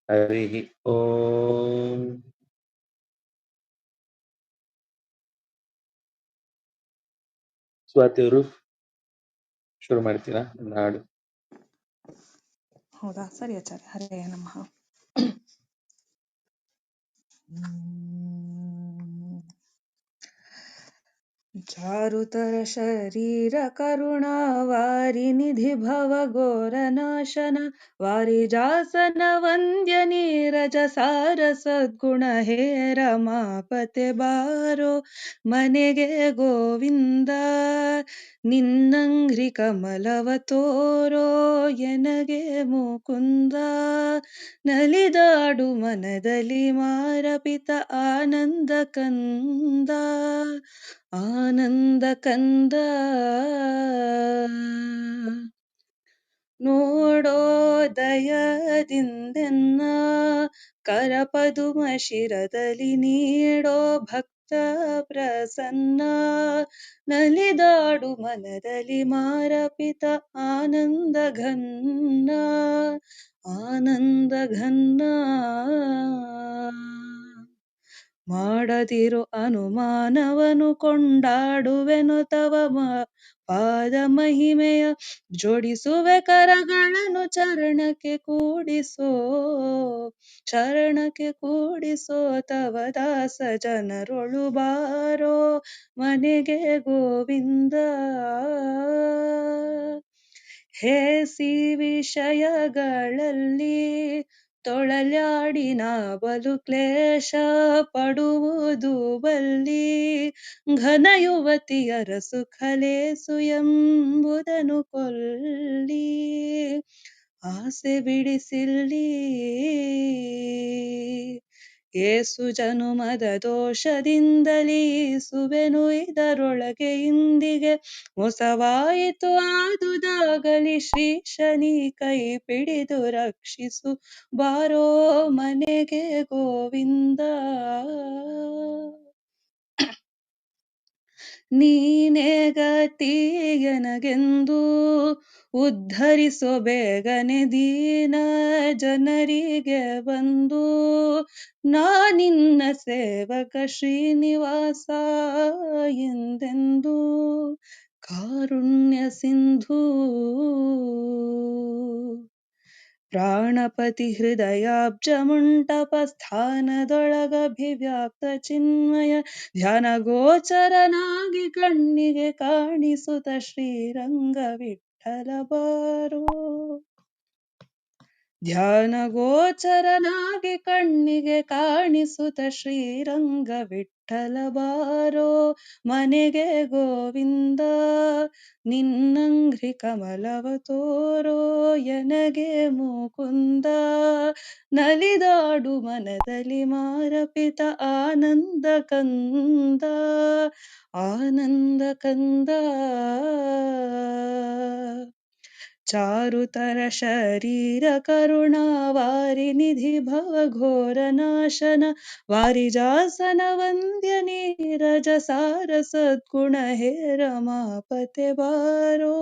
ಹರಿಃ ಓಂ. ಸ್ವಾತಿ ಅವರು ಶುರು ಮಾಡ್ತೀರಾ ಹಾಡು? ಹೌದಾ, ಸರಿ ಆಚಾರ್ಯ. ಹರೇ ನಮಃ. ಚಾರುತರ ಶರೀರ ಕರುಣಾವಾರಿನಿಧಿ ಭವ ಘೋರ ನಾಶನ ವಾರಿಜಾಸನ ವಂದ್ಯ ನೀರಜ ಸಾರ ಸದ್ಗುಣ ಹೇ ರಮಾಪತೆ ಬಾರೋ ಮನೆಗೆ ಗೋವಿಂದ ನಿನ್ನಂಘ್ರಿ ಕಮಲವ ತೋರೋ ಎನಗೆ ಮುಕುಂದ ನಲಿದಾಡು ಮನದಲ್ಲಿ ಮಾರಪಿತ ಆನಂದ ಕಂದ ಆನಂದ ಕಂದ ನೋಡೋ ದಯದಿಂದೆನ್ನ ಕರಪದುಮ ಶಿರದಲ್ಲಿ ನೀಡೋ ಭಕ್ತ ಪ್ರಸನ್ನ ನಲಿದಾಡು ಮನದಲ್ಲಿ ಮಾರಪಿತ ಆನಂದ ಘನ್ನ ಆನಂದ ಘನ್ನ ಮಾಡದಿರು ಅನುಮಾನವನು ಕೊಂಡಾಡುವೆನು ತವ ಪಾದ ಮಹಿಮೆಯ ಜೋಡಿಸುವೆ ಕರಗಳನ್ನು ಚರಣಕ್ಕೆ ಕೂಡಿಸೋ ಚರಣಕ್ಕೆ ಕೂಡಿಸೋ ತವ ದಾಸ ಜನರೊಳು ಬಾರೋ ಮನೆಗೆ ಗೋವಿಂದ ಹೇಸಿ ವಿಷಯಗಳಲ್ಲಿ ತೊಳಲಾಡಿ ನಾ ಬಲು ಕ್ಲೇಶ ಪಡುವುದು ಬಲ್ಲಿ ಘನ ಯುವತಿಯರ ಸುಖಲೇಸು ಎಂಬುದನ್ನು ಕೊಲ್ಲಿ ಆಸೆ ಬಿಡಿಸಿಲ್ಲಿ ಏಸು ಜನುಮದ ದೋಷದಿಂದಲೀ ಸುವೆನು ಇದರೊಳಗೆ ಇಂದಿಗೆ ಮೋಸವಾಯಿತು ಆದುದಾಗಲಿ ಶ್ರೀಶನಿ ಕೈ ಪಿಡಿದು ರಕ್ಷಿಸು ಬಾರೋ ಮನೆಗೆ ಗೋವಿಂದ ನೀನೇ ಗತಿಯನಗೆಂದು ಉದ್ಧರಿಸೋ ಬೇಗನೆ ದೀನ ಜನರಿಗೆ ಬಂದು ನಾನಿನ್ನ ಸೇವಕ ಶ್ರೀನಿವಾಸ ಎಂದೆಂದು ಕಾರುಣ್ಯ ಸಿಂಧೂ ಪ್ರಾಣಪತಿ ಹೃದಯಾಬ್ಜ ಮಂಟಪ ಸ್ಥಾನದೊಳಗಭಿವ್ಯಾಪ್ತ ಚಿನ್ಮಯ ಧ್ಯಾನ ಗೋಚರನಾಗಿ ಕಣ್ಣಿಗೆ ಕಾಣಿಸುತ್ತ ಶ್ರೀರಂಗ ವಿಠಲ ಬಾರೋ ಧ್ಯಾನ ಗೋಚರನಾಗಿ ಕಣ್ಣಿಗೆ ಕಾಣಿಸುತ್ತ ಶ್ರೀರಂಗ ವಿಠಲ ಬಾರೋ ಮನೆಗೆ ಗೋವಿಂದ ನಿನ್ನಂಘ್ರಿ ಕಮಲವ ತೋರೋ ಎನಗೆ ಮುಕುಂದ ನಲಿದಾಡು ಮನದಲ್ಲಿ ಮಾರಪಿತ ಆನಂದ ಕಂದ ಆನಂದ ಕಂದ ಚಾರುತರ ಶರೀರ ಕರುಣಾವಾರಿನಿಧಿ ಭವ ಘೋರ ನಾಶನ ವಾರಿಜಾಸನ ವಂದ್ಯ ನೀರಜ ಸಾರ ಸದ್ಗುಣ ಹೇ ರಮಾಪತೆ ಬಾರೋ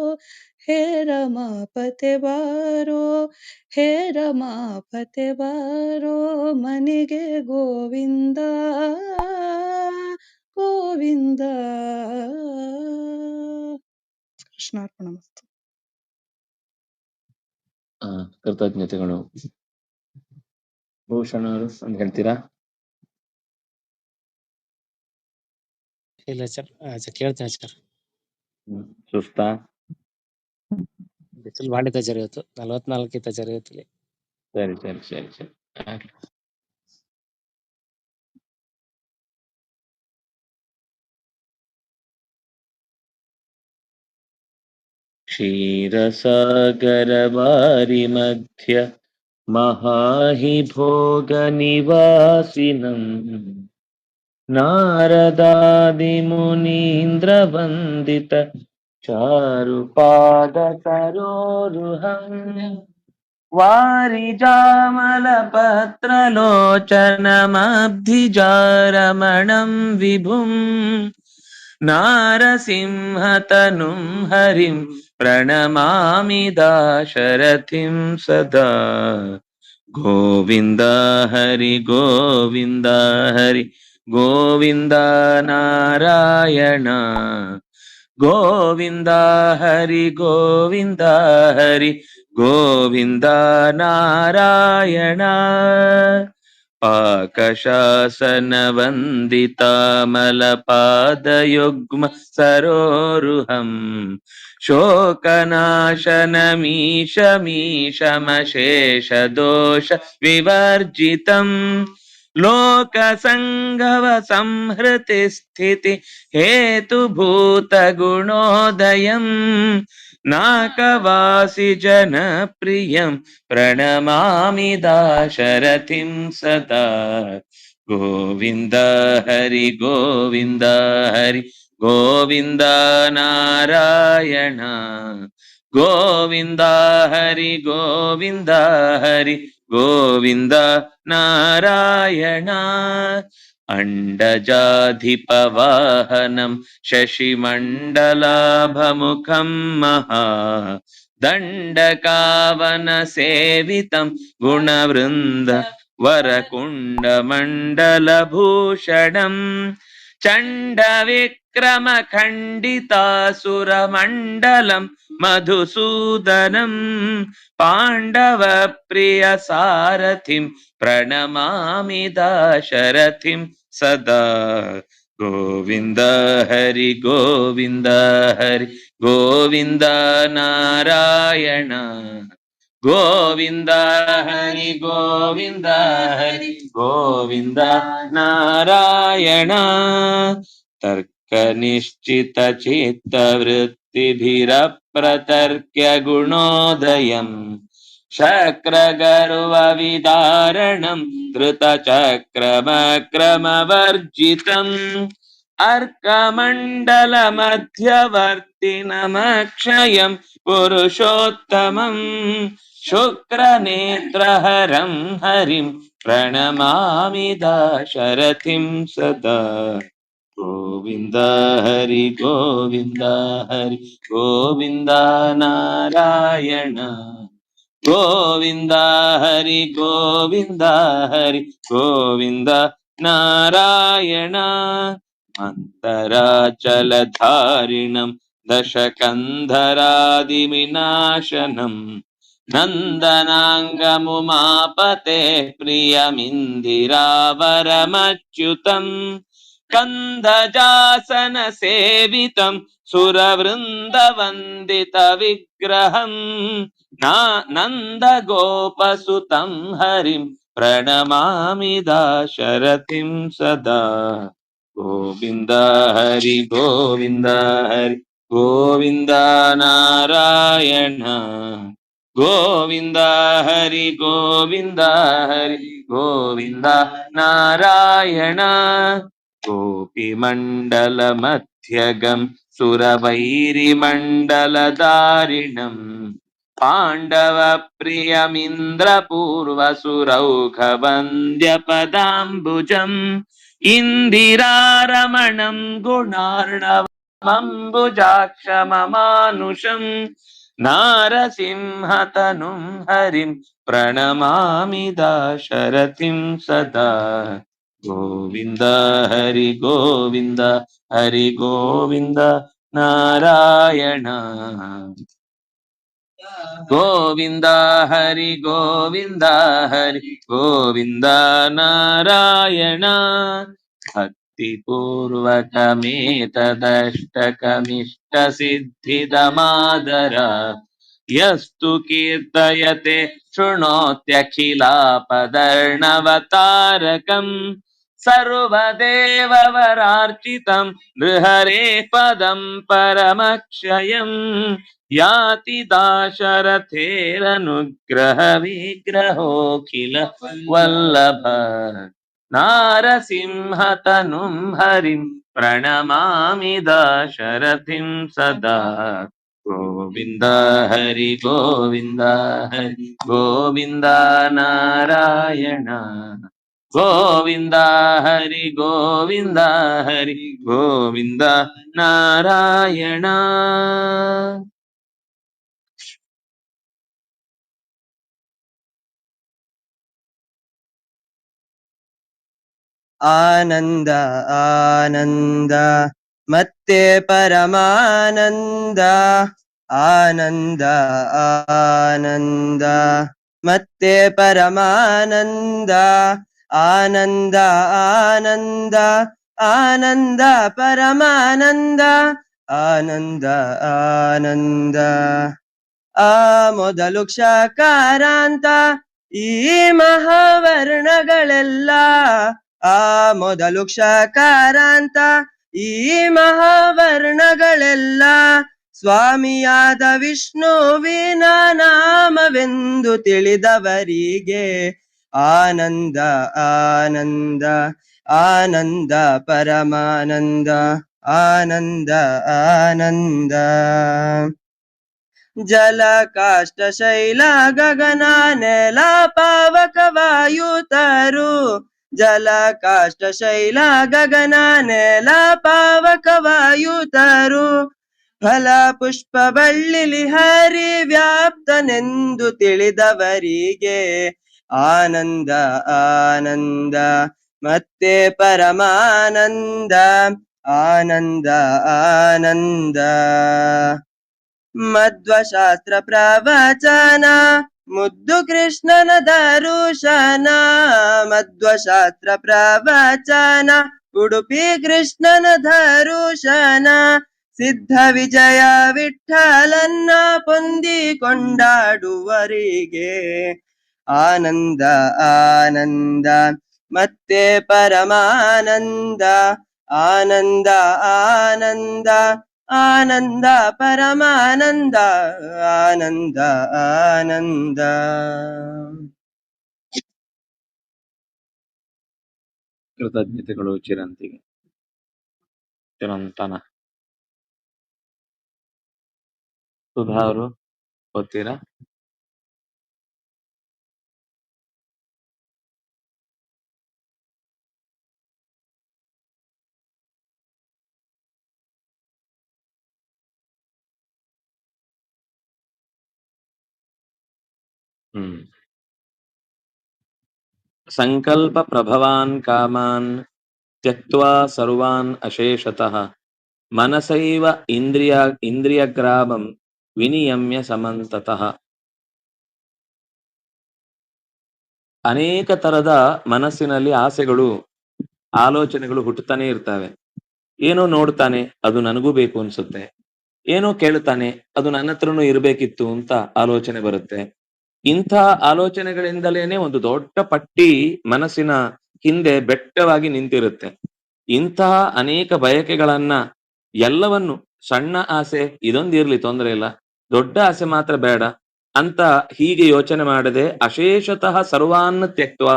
ಹೇ ರಮಾಪತೆ ಬಾರೋ ಹೇ ರಮಾಪತೆ ಬಾರೋ ಮನೆಗೆ ಗೋವಿಂದ ಗೋವಿಂದ. ಕೃಷ್ಣಾರ್ಪಣಮಸ್ತು. ಕೃತಜ್ಞತೆಗಳು. ಭೂಷಣ್ ಅವರು ಒಂದು ಹೇಳ್ತೀರಾ? ಇಲ್ಲ ಸರ್, ಕೇಳ್ತೇನೆ ಸರ್. ಸುಸ್ತಾ? ಬಿಸಿಲು ಮಾಡಿದ ಜರಿಯಿತು, 44 ಇತ್ತ ಜರಿಯುತ್ತಲಿ. ಸರಿ ಸರಿ ಸರಿ ಸರಿ. ಕ್ಷೀರಸಾಗರ ವಾರಿ ಮಧ್ಯ ಮಹಾಹಿ ಭೋಗ ನಿವಾಸಿನಂ ನಾರದಾದಿ ಮುನೀಂದ್ರ ವಂದಿತ ಚಾರುಪಾದ ಸರೋರುಹಂ ವಾರಿಜಾಮಲ ಪತ್ರಲೋಚನಮಬ್ಧಿಜಾರಮಣಂ ವಿಭುಂ ನಾರಸಿಂಹತನುಂ ಹರಿಂ ಪ್ರಣಮಾಮಿ ದಾಶರಥಿಂ ಸದಾ ಗೋವಿಂದ ಹರಿ ಗೋವಿಂದ ಹರಿ ಗೋವಿಂದ ನಾರಾಯಣ ಗೋವಿಂದ ಹರಿ ಗೋವಿಂದ ಹರಿ ಗೋವಿಂದ ನಾರಾಯಣ ಪಾಕಶಾಸನ ವಂದಿತಾಮಲಪಾದಯುಗ್ಮ ಸರೋರುಹಂ ಶೋಕನಾಶನಮೀಶಮೀಶಮಶೇಷ ದೋಷ ವಿವರ್ಜಿತಂ ಲೋಕಸಂಗವ ಸಂಹೃತಿ ಸ್ಥಿತಿ ಹೇತುಭೂತ ಗುಣೋದಯಂ ನಾಕವಾಸಿ ಜನಪ್ರಿಯಂ ಪ್ರಣಮಾಮಿ ದಾಶರಥಿಂ ಸದಾ ಗೋವಿಂದ ಹರಿ ಗೋವಿಂದ ಹರಿ ಗೋವಿಂದ ನಾರಾಯಣ ಗೋವಿಂದ ಹರಿ ಗೋವಿಂದ ಹರಿ ಗೋವಿಂದ ನಾರಾಯಣ ಅಂಡಜಾಧಿಪವಾಹನಂ ಶಶಿಮಂಡಲಾಭಮುಖಂ ಮಹಾ ದಂಡಕಾವನ ಸೇವಿತಂ ಗುಣವೃಂದ ವರಕುಂಡಮಂಡಲಭೂಷಣಂ ಚಂಡವಿಕ್ರಮ ಖಂಡಿತಾಸುರಮಂಡಲಂ ಮಧುಸೂದನಂ ಪಾಂಡವ ಪ್ರಿಯ ಸಾರಥಿಂ ಪ್ರಣಮಾಮಿ ದಾಶರಥಿಂ ಸದಾ ಗೋವಿಂದ ಹರಿ ಗೋವಿಂದ ಹರಿ ಗೋವಿಂದ ನಾರಾಯಣ ಗೋವಿಂದ ಹರಿ ಗೋವಿಂದ ಹರಿ ಗೋವಿಂದ ನಾರಾಯಣ ತರ್ಕ ನಿಶ್ಚಿತ ಚಿತ್ತ ವೃತ್ತಿಭಿರಪ್ರತರ್ಕ್ಯ ಗುಣೋದಯಂ ಶಕ್ರಗರ್ವ ವಿದಾರಣಂ ಧೃತಚಕ್ರಮಕ್ರಮವರ್ಜಿತಂ ಅರ್ಕಮಂಡಲ ಮಧ್ಯವರ್ತಿನಮಕ್ಷಯಂ ಪುರುಷೋತ್ತಮಂ ಶುಕ್ರನೇತ್ರಹರಂ ಹರಿಂ ಪ್ರಣಮಾಮಿ ದಾಶರಥಿಂ ಸದಾ ಗೋವಿಂದ ಹರಿ ಗೋವಿಂದ ಹರಿ ಗೋವಿಂದ ನಾರಾಯಣ ಗೋವಿಂದ ಹರಿ ಗೋವಿಂದ ಹರಿ ಗೋವಿಂದ ನಾರಾಯಣ ಮಂತರಾಚಲಧಾರಿಣಂ ದಶಕಂಧರಾದಿವಿನಾಶನಂ ನಂದನಾಂಗಮುಮಾಪತೆ ಪ್ರಿಯಮಿಂದಿರಾವರಮಚ್ಯುತಂ ಕಂದಜಾಸನ ಸೇವಿತಂ ಸುರವೃಂದವಂದಿತ ವಿಗ್ರಹಂ ನಂದಗೋಪಸುತಂ ಹರಿಂ ಪ್ರಣಮಾಮಿ ದಾಶರಥಿಂ ಸದಾ ಗೋವಿಂದ ಹರಿ ಗೋವಿಂದ ಹರಿ ಗೋವಿಂದ ನಾರಾಯಣ ಗೋವಿಂದ ಹರಿ ಗೋವಿಂದ ಹರಿ ಗೋವಿಂದ ನಾರಾಯಣ ಗೋಪಿ ಮಂಡಲ ಮಧ್ಯಗಂ ಸುರವೈರಿ ಮಂಡಲ ದಾರಿಣಂ ಪಾಂಡವ ಪ್ರಿಯಮಿಂದ್ರ ಪೂರ್ವ ಸುರೌಘ ವಂದ್ಯ ಪದಾಂಬುಜಂ ಇಂದಿರಾರಮಣಂ ಗುಣಾರ್ಣವಮಂಬುಜಾಕ್ಷಮಮಾನುಷಂ ನಾರಸಿಂಹತನುಂ ಹರಿಂ ಪ್ರಣಮಾಮಿ ದಾಶರಥಿಂ ಸದಾ ಗೋವಿಂದ ಹರಿ ಗೋವಿಂದ ಹರಿ ಗೋವಿಂದ ನಾರಾಯಣ ಗೋವಿಂದ ಹರಿ ಗೋವಿಂದ ಹರಿ ಗೋವಿಂದ ನಾರಾಯಣ ಭಕ್ತಿ ಪೂರ್ವಕಮೇತದಷ್ಟಕಮಿಷ್ಟ ಸಿದ್ಧಿದಮಾದರ ಯಸ್ತು ಕೀರ್ತಯತೆ ಶೃಣೋತ್ಯಖಿಲಾಪದರ್ಣವತಾರಕಂ ಸರ್ವದೇವವರಾರ್ಚಿತಂ ನೃಹರೇ ಪದಂ ಪರಮಕ್ಷಯಂ ಯಾತಿ ದಾಶರಥೇರನುಗ್ರಹ ವಿಗ್ರಹೋಖಿಲ ವಲ್ಲಭ ನಾರಸಿಂಹತನುಂ ಹರಿಂ ಪ್ರಣಮಾಮಿ ದಾಶರಥಿಂ ಸದಾ ಗೋವಿಂದ ಹರಿ ಗೋವಿಂದ ಹರಿ ಗೋವಿಂದ ನಾರಾಯಣ ಗೋವಿಂದ ಹರಿ ಗೋವಿಂದ ಹರಿ ಗೋವಿಂದ ನಾರಾಯಣ. ಆನಂದ ಆನಂದ ಮತ್ತೆ ಪರಮಾನಂದ ಆನಂದ ಆನಂದ ಮತ್ತೆ ಪರಮಾನಂದ ಆನಂದ ಆನಂದ ಆನಂದ ಪರಮಾನಂದ ಆನಂದ ಆನಂದ ಆ ಮೊದಲು ಕ್ಷಕಾರಾಂತ ಈ ಮಹಾವರ್ಣಗಳೆಲ್ಲ ಆ ಮೊದಲು ಕ್ಷಕಾರಾಂತ ಈ ಮಹಾವರ್ಣಗಳೆಲ್ಲ ಸ್ವಾಮಿಯಾದ ವಿಷ್ಣುವಿನ ನಾಮವೆಂದು ತಿಳಿದವರಿಗೆ ಆನಂದ ಆನಂದ ಆನಂದ ಪರಮಾನಂದ ಆನಂದ ಆನಂದ ಜಲ ಕಾಷ್ಟ ಶೈಲ ಗಗನ ನೆಲ ಪಾವಕ ವಾಯುತರು ಜಲ ಕಾಷ್ಟ ಶೈಲ ಗಗನ ನೆಲ ಪಾವಕ ವಾಯುತರು ಫಲ ಪುಷ್ಪ ಬಳ್ಳಿಲಿ ಹರಿ ವ್ಯಾಪ್ತನೆಂದು ತಿಳಿದವರಿಗೆ ಆನಂದ ಆನಂದ ಮತ್ತೆ ಪರಮಾನಂದ ಆನಂದ ಆನಂದ ಮಧ್ವಶಾಸ್ತ್ರ ಪ್ರವಚನ ಮುದ್ದು ಕೃಷ್ಣನ ದರುಶನ ಮಧ್ವಶಾಸ್ತ್ರ ಪ್ರವಚನ ಉಡುಪಿ ಕೃಷ್ಣನ ದರುಶನ ಸಿದ್ಧ ವಿಜಯ ವಿಠಲನ್ನ ಪೊಂದಿ ಕೊಂಡಾಡುವರಿಗೆ ಆನಂದ ಆನಂದ ಮತ್ತೆ ಪರಮಾನಂದ ಆನಂದ ಆನಂದ ಆನಂದ ಪರಮಾನಂದ ಆನಂದ ಆನಂದ ಕೃತಜ್ಞತೆಗಳು ಚಿರಂತಿಗೆ. ಚಿರಂತನ ಸುಧಾ ಅವರು ಓದ್ತೀರಾ? ಸಂಕಲ್ಪ ಪ್ರಭವಾನ್ ಕಾಮಾನ್ ತ್ಯಕ್ತ್ವಾ ಸರ್ವಾನ್ ಅಶೇಷತಃ ಮನಸೈವ ಇಂದ್ರಿಯಗ್ರಾಮಂ ವಿನಿಯಮ್ಯ ಸಮಂತತಃ. ಅನೇಕ ತರದ ಮನಸ್ಸಿನಲ್ಲಿ ಆಸೆಗಳು ಆಲೋಚನೆಗಳು ಹುಟ್ಟುತ್ತಾನೆ ಇರ್ತವೆ. ಏನೋ ನೋಡ್ತಾನೆ, ಅದು ನನಗೂ ಬೇಕು ಅನ್ಸುತ್ತೆ. ಏನೋ ಕೇಳ್ತಾನೆ, ಅದು ನನ್ನ ಹತ್ರನೂ ಇರ್ಬೇಕಿತ್ತು ಅಂತ ಆಲೋಚನೆ ಬರುತ್ತೆ. ಇಂಥ ಆಲೋಚನೆಗಳಿಂದಲೇನೆ ಒಂದು ದೊಡ್ಡ ಪಟ್ಟಿ ಮನಸ್ಸಿನ ಹಿಂದೆ ಬೆಟ್ಟವಾಗಿ ನಿಂತಿರುತ್ತೆ. ಇಂತಹ ಅನೇಕ ಬಯಕೆಗಳನ್ನ ಎಲ್ಲವನ್ನು, ಸಣ್ಣ ಆಸೆ ಇದೊಂದಿರ್ಲಿ ತೊಂದರೆ ಇಲ್ಲ, ದೊಡ್ಡ ಆಸೆ ಮಾತ್ರ ಬೇಡ ಅಂತ ಹೀಗೆ ಯೋಚನೆ ಮಾಡದೆ ಅಶೇಷತಃ ಸರ್ವಾನ್ನ ತ್ಯಕ್ತ್ವ,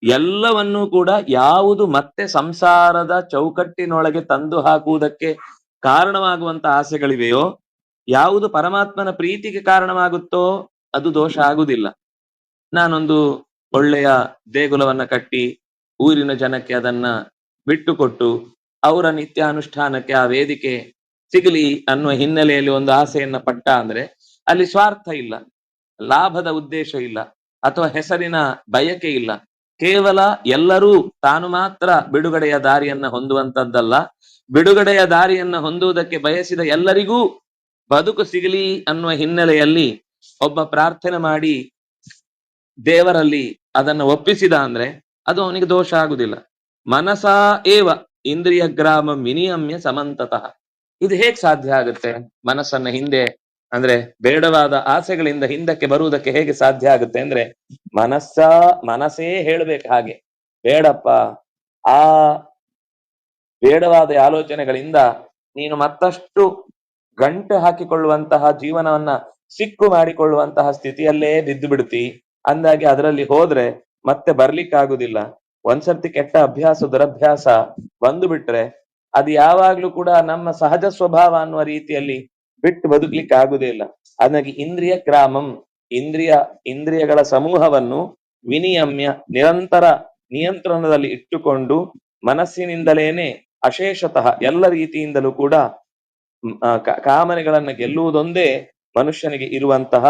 ಎಲ್ಲವನ್ನೂ ಕೂಡ ಯಾವುದು ಮತ್ತೆ ಸಂಸಾರದ ಚೌಕಟ್ಟಿನೊಳಗೆ ತಂದು ಹಾಕುವುದಕ್ಕೆ ಕಾರಣವಾಗುವಂತ ಆಸೆಗಳಿವೆಯೋ, ಯಾವುದು ಪರಮಾತ್ಮನ ಪ್ರೀತಿಗೆ ಕಾರಣವಾಗುತ್ತೋ ಅದು ದೋಷ ಆಗುವುದಿಲ್ಲ. ನಾನೊಂದು ಒಳ್ಳೆಯ ದೇಗುಲವನ್ನ ಕಟ್ಟಿ ಊರಿನ ಜನಕ್ಕೆ ಅದನ್ನ ಬಿಟ್ಟುಕೊಟ್ಟು ಅವರ ನಿತ್ಯಾನುಷ್ಠಾನಕ್ಕೆ ಆ ವೇದಿಕೆ ಸಿಗಲಿ ಅನ್ನುವ ಹಿನ್ನೆಲೆಯಲ್ಲಿ ಒಂದು ಆಸೆಯನ್ನ ಪಟ್ಟ ಅಂದ್ರೆ ಅಲ್ಲಿ ಸ್ವಾರ್ಥ ಇಲ್ಲ, ಲಾಭದ ಉದ್ದೇಶ ಇಲ್ಲ, ಅಥವಾ ಹೆಸರಿನ ಬಯಕೆ ಇಲ್ಲ. ಕೇವಲ ಎಲ್ಲರೂ ತಾನು ಮಾತ್ರ ಬಿಡುಗಡೆಯ ದಾರಿಯನ್ನ ಹೊಂದುವಂತದ್ದಲ್ಲ, ಬಿಡುಗಡೆಯ ದಾರಿಯನ್ನ ಹೊಂದುವುದಕ್ಕೆ ಬಯಸಿದ ಎಲ್ಲರಿಗೂ ಬದುಕು ಸಿಗಲಿ ಅನ್ನುವ ಹಿನ್ನೆಲೆಯಲ್ಲಿ ಒಬ್ಬ ಪ್ರಾರ್ಥನೆ ಮಾಡಿ ದೇವರಲ್ಲಿ ಅದನ್ನು ಒಪ್ಪಿಸಿದ ಅಂದ್ರೆ ಅದು ಅವನಿಗೆ ದೋಷ ಆಗುದಿಲ್ಲ. ಮನಸಾ ಏವ ಇಂದ್ರಿಯ ಗ್ರಾಮ ವಿನಿಯಮ್ಯ ಸಮಂತತಃ. ಇದು ಹೇಗ್ ಸಾಧ್ಯ ಆಗುತ್ತೆ? ಮನಸ್ಸನ್ನ ಹಿಂದೆ ಅಂದ್ರೆ ಬೇಡವಾದ ಆಸೆಗಳಿಂದ ಹಿಂದಕ್ಕೆ ಬರುವುದಕ್ಕೆ ಹೇಗೆ ಸಾಧ್ಯ ಆಗುತ್ತೆ ಅಂದ್ರೆ ಮನಸ್ಸೇ ಹೇಳ್ಬೇಕು ಹಾಗೆ, ಬೇಡಪ್ಪ, ಆ ಬೇಡವಾದ ಆಲೋಚನೆಗಳಿಂದ ನೀನು ಮತ್ತಷ್ಟು ಗಂಟು ಹಾಕಿಕೊಳ್ಳುವಂತಹ ಜೀವನವನ್ನ ಸಿಕ್ಕು ಮಾಡಿಕೊಳ್ಳುವಂತಹ ಸ್ಥಿತಿಯಲ್ಲೇ ಬಿದ್ದು ಬಿಡ್ತಿ. ಅಂದಾಗಿ ಅದರಲ್ಲಿ ಹೋದ್ರೆ ಮತ್ತೆ ಬರ್ಲಿಕ್ಕಾಗುದಿಲ್ಲ. ಒಂದ್ಸರ್ತಿ ಕೆಟ್ಟ ಅಭ್ಯಾಸ ದುರಭ್ಯಾಸ ಬಂದು ಬಿಟ್ರೆ ಅದು ಯಾವಾಗ್ಲೂ ಕೂಡ ನಮ್ಮ ಸಹಜ ಸ್ವಭಾವ ಅನ್ನುವ ರೀತಿಯಲ್ಲಿ ಬಿಟ್ಟು ಬದುಕ್ಲಿಕ್ಕೆ ಆಗುದೇ ಇಲ್ಲ. ಹಾಗಾಗಿ ಇಂದ್ರಿಯ ಗ್ರಾಮಂ, ಇಂದ್ರಿಯಗಳ ಸಮೂಹವನ್ನು ವಿನಿಯಮ್ಯ ನಿರಂತರ ನಿಯಂತ್ರಣದಲ್ಲಿ ಇಟ್ಟುಕೊಂಡು ಮನಸ್ಸಿನಿಂದಲೇನೆ ಅಶೇಷತಃ ಎಲ್ಲ ರೀತಿಯಿಂದಲೂ ಕೂಡ ಕಾಮನೆಗಳನ್ನ ಗೆಲ್ಲುವುದೊಂದೇ ಮನುಷ್ಯನಿಗೆ ಇರುವಂತಹ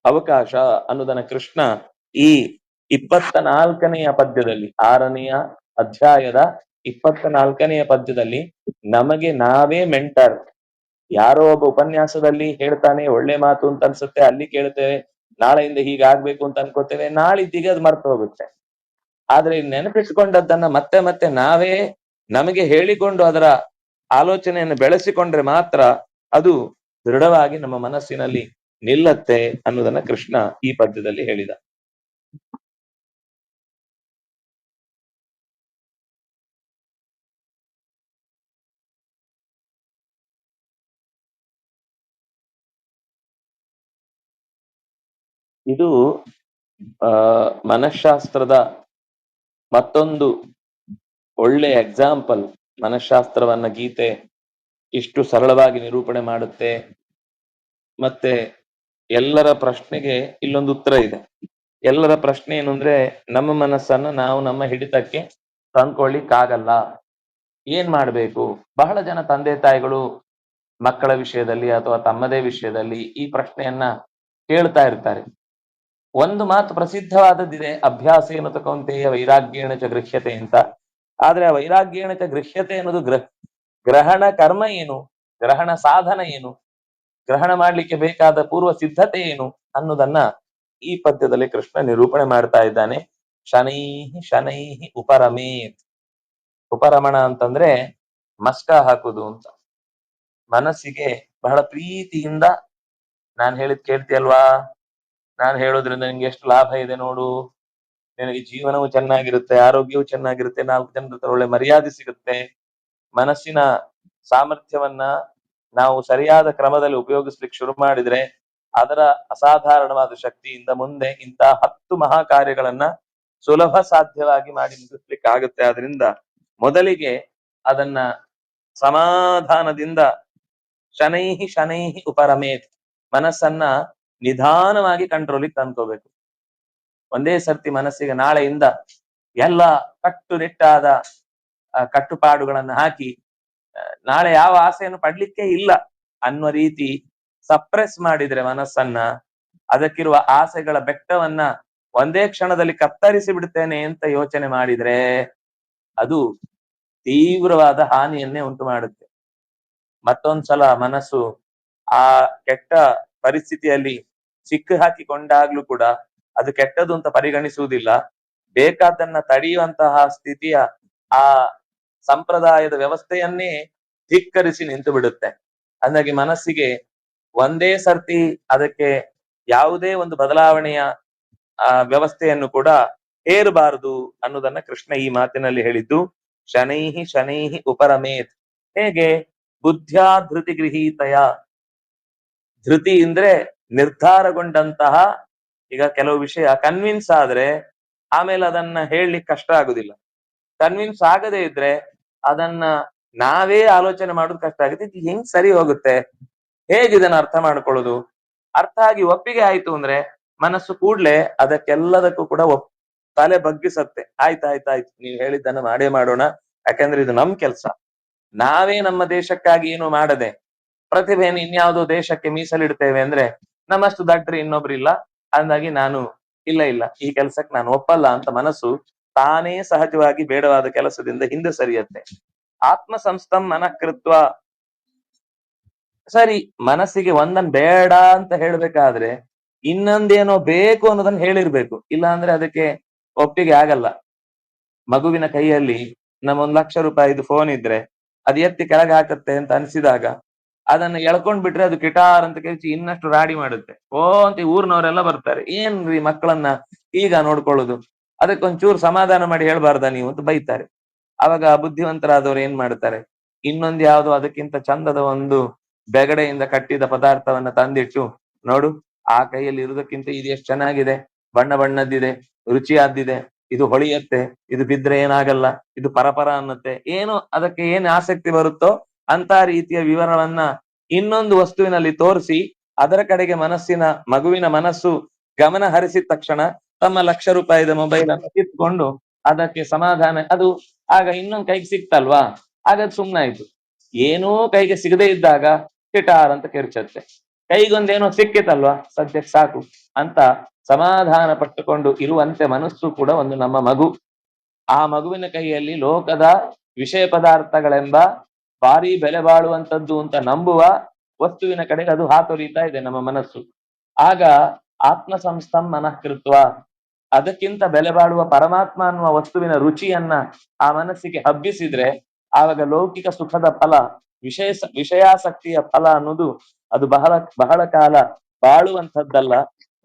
ಅವಕಾಶ ಅನ್ನೋದನ್ನ ಕೃಷ್ಣ ಈ 24ನೆಯ ಪದ್ಯದಲ್ಲಿ 6ನೆಯ ಅಧ್ಯಾಯದ 24ನೆಯ ಪದ್ಯದಲ್ಲಿ ನಮಗೆ ನಾವೇ ಮೆಂಟರ್. ಯಾರೋ ಒಬ್ಬ ಉಪನ್ಯಾಸದಲ್ಲಿ ಹೇಳ್ತಾನೆ, ಒಳ್ಳೆ ಮಾತು ಅಂತ ಅನ್ಸುತ್ತೆ, ಅಲ್ಲಿ ಕೇಳ್ತೇವೆ, ನಾಳೆಯಿಂದ ಹೀಗಾಗ್ಬೇಕು ಅಂತ ಅನ್ಕೋತೇವೆ, ನಾಳಿದ್ದೀಗ ಅದು ಮರ್ತು ಹೋಗುತ್ತೆ. ಆದ್ರೆ ನೆನಪಿಟ್ಕೊಂಡದ್ದನ್ನ ಮತ್ತೆ ಮತ್ತೆ ನಾವೇ ನಮಗೆ ಹೇಳಿಕೊಂಡು ಅದರ ಆಲೋಚನೆಯನ್ನು ಬೆಳೆಸಿಕೊಂಡ್ರೆ ಮಾತ್ರ ಅದು ದೃಢವಾಗಿ ನಮ್ಮ ಮನಸ್ಸಿನಲ್ಲಿ ನಿಲ್ಲತ್ತೆ ಅನ್ನೋದನ್ನ ಕೃಷ್ಣ ಈ ಪದ್ಯದಲ್ಲಿ ಹೇಳಿದ. ಇದು ಮನಃಶಾಸ್ತ್ರದ ಮತ್ತೊಂದು ಒಳ್ಳೆ ಎಕ್ಸಾಂಪಲ್. ಮನಃಶಾಸ್ತ್ರವನ್ನ ಗೀತೆ ಇಷ್ಟು ಸರಳವಾಗಿ ನಿರೂಪಣೆ ಮಾಡುತ್ತೆ. ಮತ್ತೆ ಎಲ್ಲರ ಪ್ರಶ್ನೆಗೆ ಇಲ್ಲೊಂದು ಉತ್ತರ ಇದೆ. ಎಲ್ಲರ ಪ್ರಶ್ನೆ ಏನು ಅಂದ್ರೆ, ನಮ್ಮ ಮನಸ್ಸನ್ನ ನಾವು ನಮ್ಮ ಹಿಡಿತಕ್ಕೆ ತಂದ್ಕೊಳ್ಳಿಕ್ಕಾಗಲ್ಲ, ಏನ್ ಮಾಡ್ಬೇಕು? ಬಹಳ ಜನ ತಂದೆ ತಾಯಿಗಳು ಮಕ್ಕಳ ವಿಷಯದಲ್ಲಿ ಅಥವಾ ತಮ್ಮದೇ ವಿಷಯದಲ್ಲಿ ಈ ಪ್ರಶ್ನೆಯನ್ನ ಕೇಳ್ತಾ ಇರ್ತಾರೆ. ಒಂದು ಮಾತು ಪ್ರಸಿದ್ಧವಾದದ್ದಿದೆ, ಅಭ್ಯಾಸೇನ ಕೌಂತೆಯ ವೈರಾಗ್ಯೇಣ ಚ ಗೃಹ್ಯತೆ ಅಂತ. ಆದ್ರೆ ಆ ವೈರಾಗ್ಯೇಣ ಚ ಗೃಹ್ಯತೆ ಅನ್ನೋದು ಗ್ರಹಣ ಕರ್ಮ ಏನು, ಗ್ರಹಣ ಸಾಧನ ಏನು, ಗ್ರಹಣ ಮಾಡ್ಲಿಕ್ಕೆ ಬೇಕಾದ ಪೂರ್ವ ಸಿದ್ಧತೆ ಏನು ಅನ್ನೋದನ್ನ ಈ ಪದ್ಯದಲ್ಲಿ ಕೃಷ್ಣ ನಿರೂಪಣೆ ಮಾಡ್ತಾ ಇದ್ದಾನೆ. ಶನೈಹಿ ಶನೈಹಿ ಉಪರಮೇತ್. ಉಪರಮಣ ಅಂತಂದ್ರೆ ಮಸ್ಕ ಹಾಕುದು ಅಂತ. ಮನಸ್ಸಿಗೆ ಬಹಳ ಪ್ರೀತಿಯಿಂದ ನಾನ್ ಹೇಳಿದ್ ಕೇಳ್ತಿಯಲ್ವಾ, ನಾನು ಹೇಳೋದ್ರಿಂದ ನಿನ್ಗೆ ಎಷ್ಟು ಲಾಭ ಇದೆ ನೋಡು, ನಿನಗೆ ಜೀವನವು ಚೆನ್ನಾಗಿರುತ್ತೆ, ಆರೋಗ್ಯವು ಚೆನ್ನಾಗಿರುತ್ತೆ, 4 ಜನರ ಹತ್ರ ಒಳ್ಳೆ ಮರ್ಯಾದೆ ಸಿಗುತ್ತೆ. ಮನಸ್ಸಿನ ಸಾಮರ್ಥ್ಯವನ್ನ ನಾವು ಸರಿಯಾದ ಕ್ರಮದಲ್ಲಿ ಉಪಯೋಗಿಸ್ಲಿಕ್ಕೆ ಶುರು ಮಾಡಿದ್ರೆ ಅದರ ಅಸಾಧಾರಣವಾದ ಶಕ್ತಿಯಿಂದ ಮುಂದೆ ಇಂಥ 10 ಮಹಾ ಕಾರ್ಯಗಳನ್ನ ಸುಲಭ ಸಾಧ್ಯವಾಗಿ ಮಾಡಿ ಮುಗಿಸ್ಲಿಕ್ಕೆ ಆಗುತ್ತೆ. ಆದ್ರಿಂದ ಮೊದಲಿಗೆ ಅದನ್ನ ಸಮಾಧಾನದಿಂದ ಶನೈಹಿ ಶನೈಹಿ ಉಪರಮೇತ್, ಮನಸ್ಸನ್ನ ನಿಧಾನವಾಗಿ ಕಂಟ್ರೋಲಿಗೆ ತಂದ್ಕೋಬೇಕು. ಒಂದೇ ಸರ್ತಿ ಮನಸ್ಸಿಗೆ ನಾಳೆಯಿಂದ ಎಲ್ಲ ಕಟ್ಟುನಿಟ್ಟಾದ ಕಟ್ಟುಪಾಡುಗಳನ್ನ ಹಾಕಿ ನಾಳೆ ಯಾವ ಆಸೆಯನ್ನು ಪಡ್ಲಿಕ್ಕೆ ಇಲ್ಲ ಅನ್ನುವ ರೀತಿ ಸಪ್ರೆಸ್ ಮಾಡಿದ್ರೆ ಮನಸ್ಸನ್ನ, ಅದಕ್ಕಿರುವ ಆಸೆಗಳ ಬೆಟ್ಟವನ್ನ ಒಂದೇ ಕ್ಷಣದಲ್ಲಿ ಕತ್ತರಿಸಿ ಬಿಡ್ತೇನೆ ಅಂತ ಯೋಚನೆ ಮಾಡಿದ್ರೆ ಅದು ತೀವ್ರವಾದ ಹಾನಿಯನ್ನೇ ಉಂಟು ಮಾಡುತ್ತೆ. ಮತ್ತೊಂದ್ಸಲ ಮನಸ್ಸು ಆ ಕೆಟ್ಟ ಪರಿಸ್ಥಿತಿಯಲ್ಲಿ ಸಿಕ್ಕು ಹಾಕಿಕೊಂಡಾಗ್ಲೂ ಕೂಡ ಅದು ಕೆಟ್ಟದು ಅಂತ ಪರಿಗಣಿಸುವುದಿಲ್ಲ. ಬೇಕಾದನ್ನ ತಡೆಯುವಂತಹ ಸ್ಥಿತಿಯ ಆ ಸಂಪ್ರದಾಯದ ವ್ಯವಸ್ಥೆಯನ್ನೇ ಧಿಕ್ಕರಿಸಿ ನಿಂತು ಬಿಡುತ್ತೆ. ಹಾಗಾಗಿ ಮನಸ್ಸಿಗೆ ಒಂದೇ ಸರ್ತಿ ಅದಕ್ಕೆ ಯಾವುದೇ ಒಂದು ಬದಲಾವಣೆಯ ವ್ಯವಸ್ಥೆಯನ್ನು ಕೂಡ ಹೇರಬಾರದು ಅನ್ನೋದನ್ನ ಕೃಷ್ಣ ಈ ಮಾತಿನಲ್ಲಿ ಹೇಳಿದ್ದು. ಶನೈಹಿ ಶನೈಹಿ ಉಪರಮೇತ್. ಹೇಗೆ? ಬುದ್ಧ್ಯಾ ಧೃತಿ ಗೃಹೀತಯ. ಧೃತಿ ಅಂದ್ರೆ ನಿರ್ಧಾರಗೊಂಡಂತಹ, ಈಗ ಕೆಲವು ವಿಷಯ ಕನ್ವಿನ್ಸ್ ಆದ್ರೆ ಆಮೇಲೆ ಅದನ್ನ ಹೇಳಲಿಕ್ಕೆ ಕಷ್ಟ ಆಗುದಿಲ್ಲ. ಕನ್ವಿನ್ಸ್ ಆಗದೆ ಇದ್ರೆ ಅದನ್ನ ನಾವೇ ಆಲೋಚನೆ ಮಾಡೋದು ಕಷ್ಟ ಆಗುತ್ತೆ. ಇದು ಹೆಂಗ್ ಸರಿ ಹೋಗುತ್ತೆ, ಹೇಗೆ ಇದನ್ನ ಅರ್ಥ ಮಾಡ್ಕೊಳ್ಳೋದು? ಅರ್ಥ ಆಗಿ ಒಪ್ಪಿಗೆ ಆಯ್ತು ಅಂದ್ರೆ ಮನಸ್ಸು ಕೂಡ್ಲೆ ಅದಕ್ಕೆಲ್ಲದಕ್ಕೂ ಕೂಡ ತಲೆ ಬಗ್ಗಿಸತ್ತೆ. ಆಯ್ತಾಯ್ತಾಯ್ತು, ನೀವು ಹೇಳಿದ್ದನ್ನ ಮಾಡೇ ಮಾಡೋಣ, ಯಾಕಂದ್ರೆ ಇದು ನಮ್ ಕೆಲ್ಸ. ನಾವೇ ನಮ್ಮ ದೇಶಕ್ಕಾಗಿ ಏನು ಮಾಡದೆ ಪ್ರತಿಭೆಯನ್ನು ಇನ್ಯಾವುದೋ ದೇಶಕ್ಕೆ ಮೀಸಲಿಡ್ತೇವೆ ಅಂದ್ರೆ ನಮ್ಮಷ್ಟು ದಡ್ಡ್ರಿ ಇನ್ನೊಬ್ರಿಲ್ಲ, ಅಂದಾಗಿ ನಾನು ಇಲ್ಲ ಈ ಕೆಲ್ಸಕ್ಕೆ ನಾನು ಒಪ್ಪಲ್ಲ ಅಂತ ಮನಸ್ಸು ತಾನೇ ಸಹಜವಾಗಿ ಬೇಡವಾದ ಕೆಲಸದಿಂದ ಹಿಂದೆ ಸರಿಯತ್ತೆ. ಆತ್ಮ ಸಂಸ್ಥಂ ಮನಃಕೃತ್ವ. ಸರಿ, ಮನಸ್ಸಿಗೆ ಒಂದನ್ ಬೇಡ ಅಂತ ಹೇಳ್ಬೇಕಾದ್ರೆ ಇನ್ನೊಂದೇನೋ ಬೇಕು ಅನ್ನೋದನ್ನ ಹೇಳಿರ್ಬೇಕು, ಇಲ್ಲ ಅಂದ್ರೆ ಅದಕ್ಕೆ ಒಪ್ಪಿಗೆ ಆಗಲ್ಲ. ಮಗುವಿನ ಕೈಯಲ್ಲಿ ನಮ್ಮ 1 ಲಕ್ಷ ರೂಪಾಯಿದು ಫೋನ್ ಇದ್ರೆ ಅದು ಎತ್ತಿ ಕೆಳಗೆ ಹಾಕತ್ತೆ ಅಂತ ಅನ್ಸಿದಾಗ ಅದನ್ನ ಎಳ್ಕೊಂಡ್ ಬಿಟ್ರೆ ಅದು ಕಿಟಾರ್ ಅಂತ ಕೇಳಿಸಿ ಇನ್ನಷ್ಟು ರಾಡಿ ಮಾಡುತ್ತೆ. ಓ ಅಂತ ಊರ್ನವರೆಲ್ಲ ಬರ್ತಾರೆ, ಏನ್ರಿ ಮಕ್ಕಳನ್ನ ಈಗ ನೋಡ್ಕೊಳ್ಳೋದು, ಅದಕ್ಕೊಂಚೂರು ಸಮಾಧಾನ ಮಾಡಿ ಹೇಳ್ಬಾರ್ದ ನೀವು ಅಂತ ಬೈತಾರೆ. ಅವಾಗ ಬುದ್ಧಿವಂತರಾದವ್ರು ಏನ್ ಮಾಡ್ತಾರೆ, ಇನ್ನೊಂದು ಯಾವ್ದೋ ಅದಕ್ಕಿಂತ ಚಂದದ ಒಂದು ಬೆಗಡೆಯಿಂದ ಕಟ್ಟಿದ ಪದಾರ್ಥವನ್ನ ತಂದಿಟ್ಟು, ನೋಡು ಆ ಕೈಯಲ್ಲಿ ಇರುವುದಕ್ಕಿಂತ ಇದು ಎಷ್ಟು ಚೆನ್ನಾಗಿದೆ, ಬಣ್ಣ ಬಣ್ಣದ್ದಿದೆ, ರುಚಿಯಾದ್ದಿದೆ, ಇದು ಹೊಳೆಯತ್ತೆ, ಇದು ಬಿದ್ರೆ ಏನಾಗಲ್ಲ, ಇದು ಪರಪರ ಅನ್ನತ್ತೆ, ಏನು ಅದಕ್ಕೆ ಏನ್ ಆಸಕ್ತಿ ಬರುತ್ತೋ ಅಂತ ರೀತಿಯ ವಿವರವನ್ನ ಇನ್ನೊಂದು ವಸ್ತುವಿನಲ್ಲಿ ತೋರಿಸಿ ಅದರ ಕಡೆಗೆ ಮಗುವಿನ ಮನಸ್ಸು ಗಮನ ಹರಿಸಿದ ತಕ್ಷಣ ತಮ್ಮ 1 ಲಕ್ಷ ರೂಪಾಯಿದ ಮೊಬೈಲ್ ಅನ್ನು ಕಿತ್ಕೊಂಡು ಅದಕ್ಕೆ ಸಮಾಧಾನ, ಅದು ಆಗ ಇನ್ನೊಂದು ಕೈಗೆ ಸಿಕ್ತಲ್ವಾ, ಆಗ ಅದು ಸುಮ್ನಾಯ್ತು. ಏನೂ ಕೈಗೆ ಸಿಗದೆ ಇದ್ದಾಗ ಕಿಟಾರ್ ಅಂತ ಕಿರ್ಚತ್ತೆ. ಕೈಗೊಂದೇನೋ ಸಿಕ್ಕಿತಲ್ವಾ, ಸದ್ಯಕ್ಕೆ ಸಾಕು ಅಂತ ಸಮಾಧಾನ ಪಟ್ಟುಕೊಂಡು ಇರುವಂತೆ ಮನಸ್ಸು ಕೂಡ ಒಂದು ನಮ್ಮ ಮಗು. ಆ ಮಗುವಿನ ಕೈಯಲ್ಲಿ ಲೋಕದ ವಿಷಯ ಪದಾರ್ಥಗಳೆಂಬ ಭಾರಿ ಬೆಲೆ ಬಾಳುವಂತದ್ದು ಅಂತ ನಂಬುವ ವಸ್ತುವಿನ ಕಡೆಗೆ ಅದು ಹಾತೊರೀತಾ ಇದೆ ನಮ್ಮ ಮನಸ್ಸು. ಆಗ ಆತ್ಮ ಸಂಸ್ಥಂ ಮನಃಕೃತ್ವ, ಅದಕ್ಕಿಂತ ಬೆಲೆ ಬಾಳುವ ಪರಮಾತ್ಮ ಅನ್ನುವ ವಸ್ತುವಿನ ರುಚಿಯನ್ನ ಆ ಮನಸ್ಸಿಗೆ ಹಬ್ಬಿಸಿದ್ರೆ ಆವಾಗ ಲೌಕಿಕ ಸುಖದ ಫಲ, ವಿಷಯಾಸಕ್ತಿಯ ಫಲ ಅನ್ನೋದು ಅದು ಬಹಳ ಬಹಳ ಕಾಲ ಬಾಳುವಂಥದ್ದಲ್ಲ.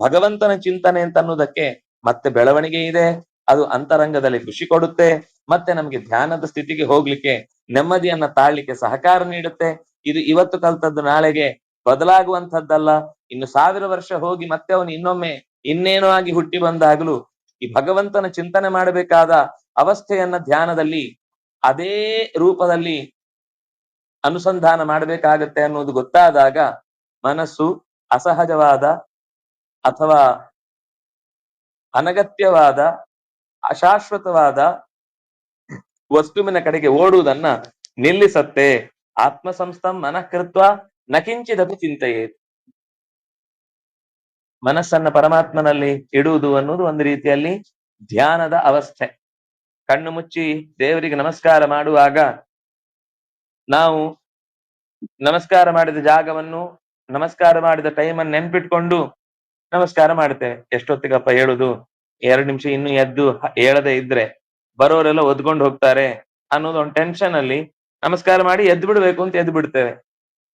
ಭಗವಂತನ ಚಿಂತನೆ ಅಂತ ಅನ್ನೋದಕ್ಕೆ ಮತ್ತೆ ಬೆಳವಣಿಗೆ ಇದೆ, ಅದು ಅಂತರಂಗದಲ್ಲಿ ಖುಷಿ ಕೊಡುತ್ತೆ, ಮತ್ತೆ ನಮ್ಗೆ ಧ್ಯಾನದ ಸ್ಥಿತಿಗೆ ಹೋಗ್ಲಿಕ್ಕೆ, ನೆಮ್ಮದಿಯನ್ನ ತಾಳ್ಲಿಕ್ಕೆ ಸಹಕಾರ ನೀಡುತ್ತೆ. ಇದು ಇವತ್ತು ಕಲ್ತದ್ದು ನಾಳೆಗೆ ಬದಲಾಗುವಂಥದ್ದಲ್ಲ. ಇನ್ನು 1000 ವರ್ಷ ಹೋಗಿ ಮತ್ತೆ ಅವನು ಇನ್ನೊಮ್ಮೆ ಇನ್ನೇನೋ ಆಗಿ ಹುಟ್ಟಿ ಬಂದಾಗಲೂ ಈ ಭಗವಂತನ ಚಿಂತನೆ ಮಾಡಬೇಕಾದ ಅವಸ್ಥೆಯನ್ನ ಧ್ಯಾನದಲ್ಲಿ ಅದೇ ರೂಪದಲ್ಲಿ ಅನುಸಂಧಾನ ಮಾಡಬೇಕಾಗತ್ತೆ ಅನ್ನೋದು ಗೊತ್ತಾದಾಗ ಮನಸ್ಸು ಅಸಹಜವಾದ ಅಥವಾ ಅನಗತ್ಯವಾದ ಅಶಾಶ್ವತವಾದ ವಸ್ತುವಿನ ಕಡೆಗೆ ಓಡುವುದನ್ನ ನಿಲ್ಲಿಸತ್ತೆ. ಆತ್ಮ ಸಂಸ್ಥಂ ಮನಃಕೃತ್ವ ನಕಿಂಚಿದಪಿ ಚಿಂತೆಯೇ. ಮನಸ್ಸನ್ನ ಪರಮಾತ್ಮನಲ್ಲಿ ಇಡುವುದು ಅನ್ನೋದು ಒಂದು ರೀತಿಯಲ್ಲಿ ಧ್ಯಾನದ ಅವಸ್ಥೆ. ಕಣ್ಣು ಮುಚ್ಚಿ ದೇವರಿಗೆ ನಮಸ್ಕಾರ ಮಾಡುವಾಗ ನಾವು ನಮಸ್ಕಾರ ಮಾಡಿದ ಜಾಗವನ್ನು, ನಮಸ್ಕಾರ ಮಾಡಿದ ಟೈಮನ್ನು ನೆನ್ಪಿಟ್ಕೊಂಡು ನಮಸ್ಕಾರ ಮಾಡ್ತೇವೆ. ಎಷ್ಟೊತ್ತಿಗಪ್ಪ ಹೇಳುದು, 2 ನಿಮಿಷ ಇನ್ನು ಎದ್ದು ಹೇಳದೆ ಇದ್ರೆ ಬರೋರೆಲ್ಲ ಒದ್ಕೊಂಡು ಹೋಗ್ತಾರೆ ಅನ್ನೋದು ಒಂದು ಟೆನ್ಷನ್ ಅಲ್ಲಿ ನಮಸ್ಕಾರ ಮಾಡಿ ಎದ್ದು ಬಿಡ್ಬೇಕು ಅಂತ ಎದ್ದು ಬಿಡ್ತೇವೆ.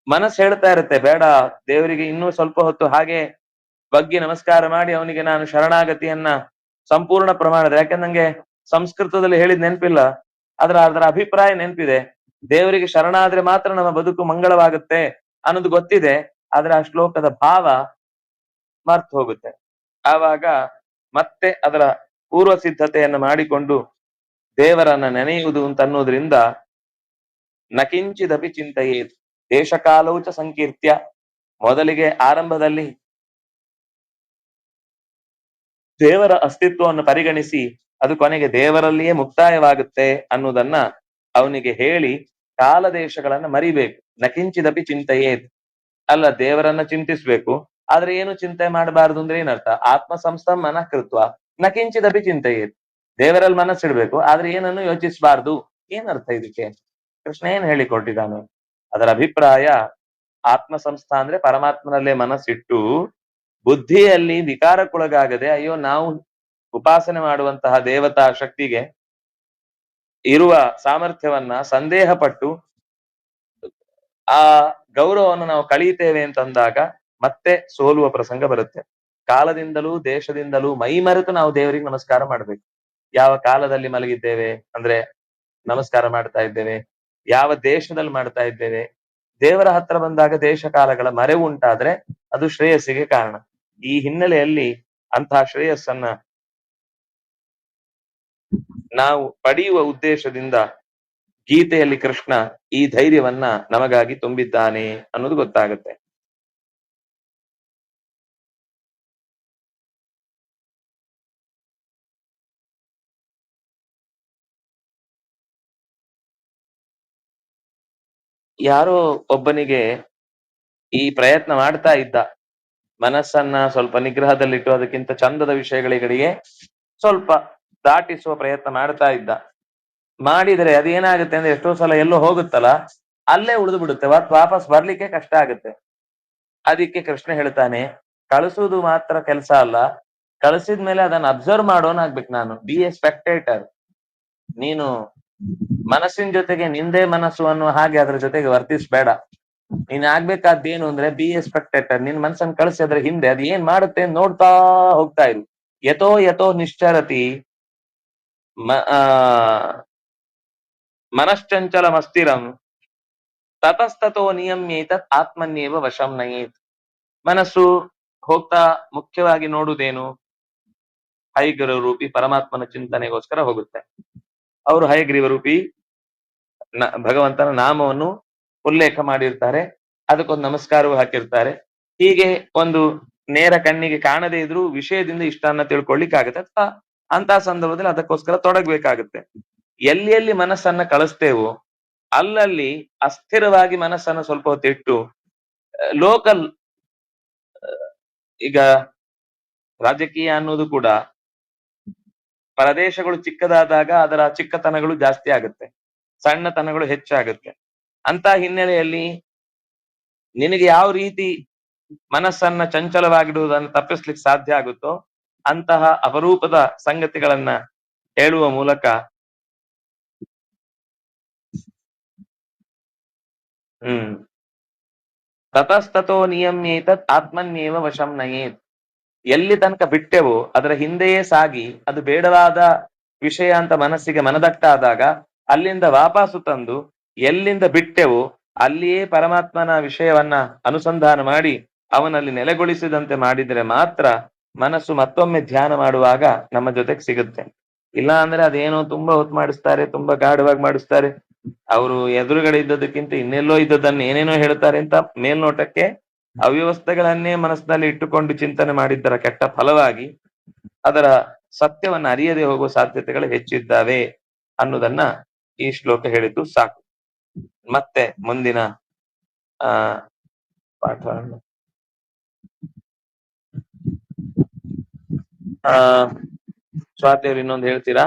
ಮನಸ್ಸು ಹೇಳ್ತಾ ಇರುತ್ತೆ, ಬೇಡ, ದೇವರಿಗೆ ಇನ್ನೂ ಸ್ವಲ್ಪ ಹೊತ್ತು ಹಾಗೆ ಬಗ್ಗೆ ನಮಸ್ಕಾರ ಮಾಡಿ ಅವನಿಗೆ ನಾನು ಶರಣಾಗತಿಯನ್ನ ಸಂಪೂರ್ಣ ಪ್ರಮಾಣದ, ಯಾಕಂದ್ರೆ ನಂಗೆ ಸಂಸ್ಕೃತದಲ್ಲಿ ಹೇಳಿದ್ ನೆನಪಿಲ್ಲ, ಅದರ ಅಭಿಪ್ರಾಯ ನೆನಪಿದೆ. ದೇವರಿಗೆ ಶರಣಾದ್ರೆ ಮಾತ್ರ ನಮ್ಮ ಬದುಕು ಮಂಗಳವಾಗುತ್ತೆ ಅನ್ನೋದು ಗೊತ್ತಿದೆ, ಆದ್ರೆ ಆ ಶ್ಲೋಕದ ಭಾವ ಮರ್ತು ಹೋಗುತ್ತೆ. ಆವಾಗ ಮತ್ತೆ ಅದರ ಪೂರ್ವ ಸಿದ್ಧತೆಯನ್ನು ಮಾಡಿಕೊಂಡು ದೇವರನ್ನ ನೆನೆಯುವುದು ಅಂತ ಅನ್ನೋದ್ರಿಂದ ನಕಿಂಚಿದಪಿ ಚಿಂತೆಯೇತ್ ದೇಶಕಾಲೌಚ ಸಂಕೀರ್ತ್ಯ. ಮೊದಲಿಗೆ ಆರಂಭದಲ್ಲಿ ದೇವರ ಅಸ್ತಿತ್ವವನ್ನು ಪರಿಗಣಿಸಿ ಅದು ಕೊನೆಗೆ ದೇವರಲ್ಲಿಯೇ ಮುಕ್ತಾಯವಾಗುತ್ತೆ ಅನ್ನೋದನ್ನ ಅವನಿಗೆ ಹೇಳಿ ಕಾಲದೇಶಗಳನ್ನ ಮರಿಬೇಕು. ನಕಿಂಚಿದಪಿ ಚಿಂತೆಯೇತ್ ಅಲ್ಲ, ದೇವರನ್ನ ಚಿಂತಿಸ್ಬೇಕು, ಆದ್ರೆ ಏನು ಚಿಂತೆ ಮಾಡಬಾರ್ದು ಅಂದ್ರೆ ಏನರ್ಥ? ಆತ್ಮ ಸಂಸ್ಥಂ ಮನಃಕೃತ್ವ ನಕಿಂಚಿದಪಿ ಚಿಂತೆಯೇತ್. ದೇವರಲ್ಲಿ ಮನಸ್ಸಿಡ್ಬೇಕು, ಆದ್ರೆ ಏನನ್ನು ಯೋಚಿಸಬಾರ್ದು. ಏನರ್ಥ ಇದಕ್ಕೆ? ಕೃಷ್ಣ ಏನ್ ಹೇಳಿಕೊಟ್ಟಿದ್ದಾನೆ? ಅದರ ಅಭಿಪ್ರಾಯ, ಆತ್ಮ ಸಂಸ್ಥಾ ಅಂದ್ರೆ ಪರಮಾತ್ಮನಲ್ಲೇ ಮನಸ್ಸಿಟ್ಟು ಬುದ್ಧಿಯಲ್ಲಿ ವಿಕಾರಕ್ಕೊಳಗಾಗದೆ, ಅಯ್ಯೋ ನಾವು ಉಪಾಸನೆ ಮಾಡುವಂತಹ ದೇವತಾ ಶಕ್ತಿಗೆ ಇರುವ ಸಾಮರ್ಥ್ಯವನ್ನ ಸಂದೇಹ ಪಟ್ಟು ಆ ಗೌರವವನ್ನು ನಾವು ಕಳೀತೇವೆ ಅಂತಂದಾಗ ಮತ್ತೆ ಸೋಲುವ ಪ್ರಸಂಗ ಬರುತ್ತೆ. ಕಾಲದಿಂದಲೂ ದೇಶದಿಂದಲೂ ಮೈ ಮರೆತು ನಾವು ದೇವರಿಗೆ ನಮಸ್ಕಾರ ಮಾಡ್ಬೇಕು. ಯಾವ ಕಾಲದಲ್ಲಿ ಮಲಗಿದ್ದೇವೆ ಅಂದ್ರೆ ನಮಸ್ಕಾರ ಮಾಡ್ತಾ ಇದ್ದೇವೆ, ಯಾವ ದೇಶದಲ್ಲಿ ಮಾಡ್ತಾ ಇದ್ದೇವೆ. ದೇವರ ಹತ್ರ ಬಂದಾಗ ದೇಶ ಕಾಲಗಳ ಮರೆವು ಉಂಟಾದ್ರೆ ಅದು ಶ್ರೇಯಸ್ಸಿಗೆ ಕಾರಣ. ಈ ಹಿನ್ನೆಲೆಯಲ್ಲಿ ಅಂತಹ ಶ್ರೇಯಸ್ಸನ್ನ ನಾವು ಪಡೆಯುವ ಉದ್ದೇಶದಿಂದ ಗೀತೆಯಲ್ಲಿ ಕೃಷ್ಣ ಈ ಧೈರ್ಯವನ್ನ ನಮಗಾಗಿ ತುಂಬಿದ್ದಾನೆ ಅನ್ನೋದು ಗೊತ್ತಾಗುತ್ತೆ. ಯಾರೋ ಒಬ್ಬನಿಗೆ ಈ ಪ್ರಯತ್ನ ಮಾಡ್ತಾ ಇದ್ದ, ಮನಸ್ಸನ್ನ ಸ್ವಲ್ಪ ನಿಗ್ರಹದಲ್ಲಿಟ್ಟು ಅದಕ್ಕಿಂತ ಚಂದದ ವಿಷಯಗಳಿಗೆ ಸ್ವಲ್ಪ ದಾಟಿಸುವ ಪ್ರಯತ್ನ ಮಾಡ್ತಾ ಇದ್ದ. ಮಾಡಿದ್ರೆ ಅದೇನಾಗುತ್ತೆ ಅಂದ್ರೆ ಎಷ್ಟೋ ಸಲ ಎಲ್ಲೋ ಹೋಗುತ್ತಲ್ಲ, ಅಲ್ಲೇ ಉಳಿದು ಬಿಡುತ್ತೆ, ವಾಪಸ್ ಬರ್ಲಿಕ್ಕೆ ಕಷ್ಟ ಆಗುತ್ತೆ. ಅದಕ್ಕೆ ಕೃಷ್ಣ ಹೇಳ್ತಾನೆ, ಕಳಿಸುವುದು ಮಾತ್ರ ಕೆಲಸ ಅಲ್ಲ, ಕಳಿಸಿದ್ಮೇಲೆ ಅದನ್ನ ಅಬ್ಸರ್ವ್ ಮಾಡೋನಾಗ್ಬೇಕು ನಾನು. B A spectator. ನೀನು ಮನಸ್ಸಿನ ಜೊತೆಗೆ ನಿಂದೇ ಮನಸ್ಸು ಅನ್ನುವ ಹಾಗೆ ಅದ್ರ ಜೊತೆಗೆ ವರ್ತಿಸ್ಬೇಡ. ನೀನ್ ಆಗ್ಬೇಕಾದ್ದೇನು ಅಂದ್ರೆ ಬಿ ಎ ಸ್ಪೆಕ್ಟೇಟರ್. ನಿನ್ ಮನಸ್ಸನ್ನು ಕಳಿಸಿ ಅದ್ರ ಹಿಂದೆ ಅದು ಏನ್ ಮಾಡುತ್ತೆ ನೋಡ್ತಾ ಹೋಗ್ತಾ ಇರು. ಯಥೋ ಯಥೋ ನಿಶ್ಚರತಿ ಮನಶ್ಚಂಚಲ ಮಸ್ತಿರಂ ತತಸ್ತತೋ ನಿಯಮ್ಯೇತತ್ ಆತ್ಮನ್ಯೇವ ವಶಂ ನಯೇತ್. ಮನಸ್ಸು ಹೋಗ್ತಾ ಮುಖ್ಯವಾಗಿ ನೋಡುವುದೇನು? ಹೈಗ್ರೀವ ರೂಪಿ ಪರಮಾತ್ಮನ ಚಿಂತನೆಗೋಸ್ಕರ ಹೋಗುತ್ತೆ. ಅವರು ಹಯಗ್ರೀವ ರೂಪಿ ಭಗವಂತನ ನಾಮವನ್ನು ಉಲ್ಲೇಖ ಮಾಡಿರ್ತಾರೆ, ಅದಕ್ಕೊಂದು ನಮಸ್ಕಾರವೂ ಹಾಕಿರ್ತಾರೆ. ಹೀಗೆ ಒಂದು ನೇರ ಕಣ್ಣಿಗೆ ಕಾಣದೇ ಇದ್ರೂ ವಿಷಯದಿಂದ ಇಷ್ಟನ್ನ ತಿಳ್ಕೊಳ್ಲಿಕ್ಕೆ ಆಗುತ್ತೆ. ಅಂತ ಸಂದರ್ಭದಲ್ಲಿ ಅದಕ್ಕೋಸ್ಕರ ತೊಡಗ್ಬೇಕಾಗುತ್ತೆ. ಎಲ್ಲಿ ಮನಸ್ಸನ್ನ ಕಳಿಸ್ತೇವೋ ಅಲ್ಲಲ್ಲಿ ಅಸ್ಥಿರವಾಗಿ ಮನಸ್ಸನ್ನ ಸ್ವಲ್ಪ ಹೊತ್ತಿಟ್ಟು ಲೋಕಲ್ ಈಗ ರಾಜಕೀಯ ಅನ್ನೋದು ಕೂಡ ಪ್ರದೇಶಗಳು ಚಿಕ್ಕದಾದಾಗ ಅದರ ಚಿಕ್ಕತನಗಳು ಜಾಸ್ತಿ ಆಗುತ್ತೆ, ಸಣ್ಣತನಗಳು ಹೆಚ್ಚಾಗುತ್ತೆ. ಅಂತ ಹಿನ್ನೆಲೆಯಲ್ಲಿ ನಿನಗೆ ಯಾವ ರೀತಿ ಮನಸ್ಸನ್ನ ಚಂಚಲವಾಗಿಡುವುದನ್ನು ತಪ್ಪಿಸ್ಲಿಕ್ಕೆ ಸಾಧ್ಯ ಆಗುತ್ತೋ ಅಂತಹ ಅಪರೂಪದ ಸಂಗತಿಗಳನ್ನ ಹೇಳುವ ಮೂಲಕ ತತಸ್ತತೋ ನಿಯಮ್ಯೇತತ್ ಆತ್ಮನ್ಯೇವ ವಶಂ ನಯೇತ್. ಎಲ್ಲಿ ತನಕ ಬಿಟ್ಟೆವೋ ಅದರ ಹಿಂದೆಯೇ ಸಾಗಿ ಅದು ಬೇಡವಾದ ವಿಷಯ ಅಂತ ಮನಸ್ಸಿಗೆ ಮನದಟ್ಟಾದಾಗ ಅಲ್ಲಿಂದ ವಾಪಸ್ಸು ತಂದು ಎಲ್ಲಿಂದ ಬಿಟ್ಟೆವೋ ಅಲ್ಲಿಯೇ ಪರಮಾತ್ಮನ ವಿಷಯವನ್ನ ಅನುಸಂಧಾನ ಮಾಡಿ ಅವನಲ್ಲಿ ನೆಲೆಗೊಳಿಸಿದಂತೆ ಮಾಡಿದರೆ ಮಾತ್ರ ಮನಸ್ಸು ಮತ್ತೊಮ್ಮೆ ಧ್ಯಾನ ಮಾಡುವಾಗ ನಮ್ಮ ಜೊತೆಗೆ ಸಿಗುತ್ತೆ. ಇಲ್ಲ ಅಂದ್ರೆ ಅದೇನೋ ತುಂಬಾ ಹೊತ್ತು ಮಾಡಿಸ್ತಾರೆ, ತುಂಬಾ ಗಾಢವಾಗಿ ಮಾಡಿಸ್ತಾರೆ, ಅವರು ಎದುರುಗಡೆ ಇದ್ದದಕ್ಕಿಂತ ಇನ್ನೆಲ್ಲೋ ಇದ್ದದನ್ನ ಏನೇನೋ ಹೇಳ್ತಾರೆ ಅಂತ ಮೇಲ್ನೋಟಕ್ಕೆ ಅವ್ಯವಸ್ಥೆಗಳನ್ನೇ ಮನಸ್ಸಿನಲ್ಲಿ ಇಟ್ಟುಕೊಂಡು ಚಿಂತನೆ ಮಾಡಿದ್ದರ ಕೆಟ್ಟ ಫಲವಾಗಿ ಅದರ ಸತ್ಯವನ್ನ ಅರಿಯದೆ ಹೋಗುವ ಸಾಧ್ಯತೆಗಳು ಹೆಚ್ಚಿದ್ದಾವೆ ಅನ್ನೋದನ್ನ ಈ ಶ್ಲೋಕ ಹೇಳಿದ್ದು ಸಾಕು. ಮತ್ತೆ ಮುಂದಿನ ಪಾಠವನ್ನು ಸ್ವಾತಿಯವರು ಇನ್ನೊಂದು ಹೇಳ್ತೀರಾ?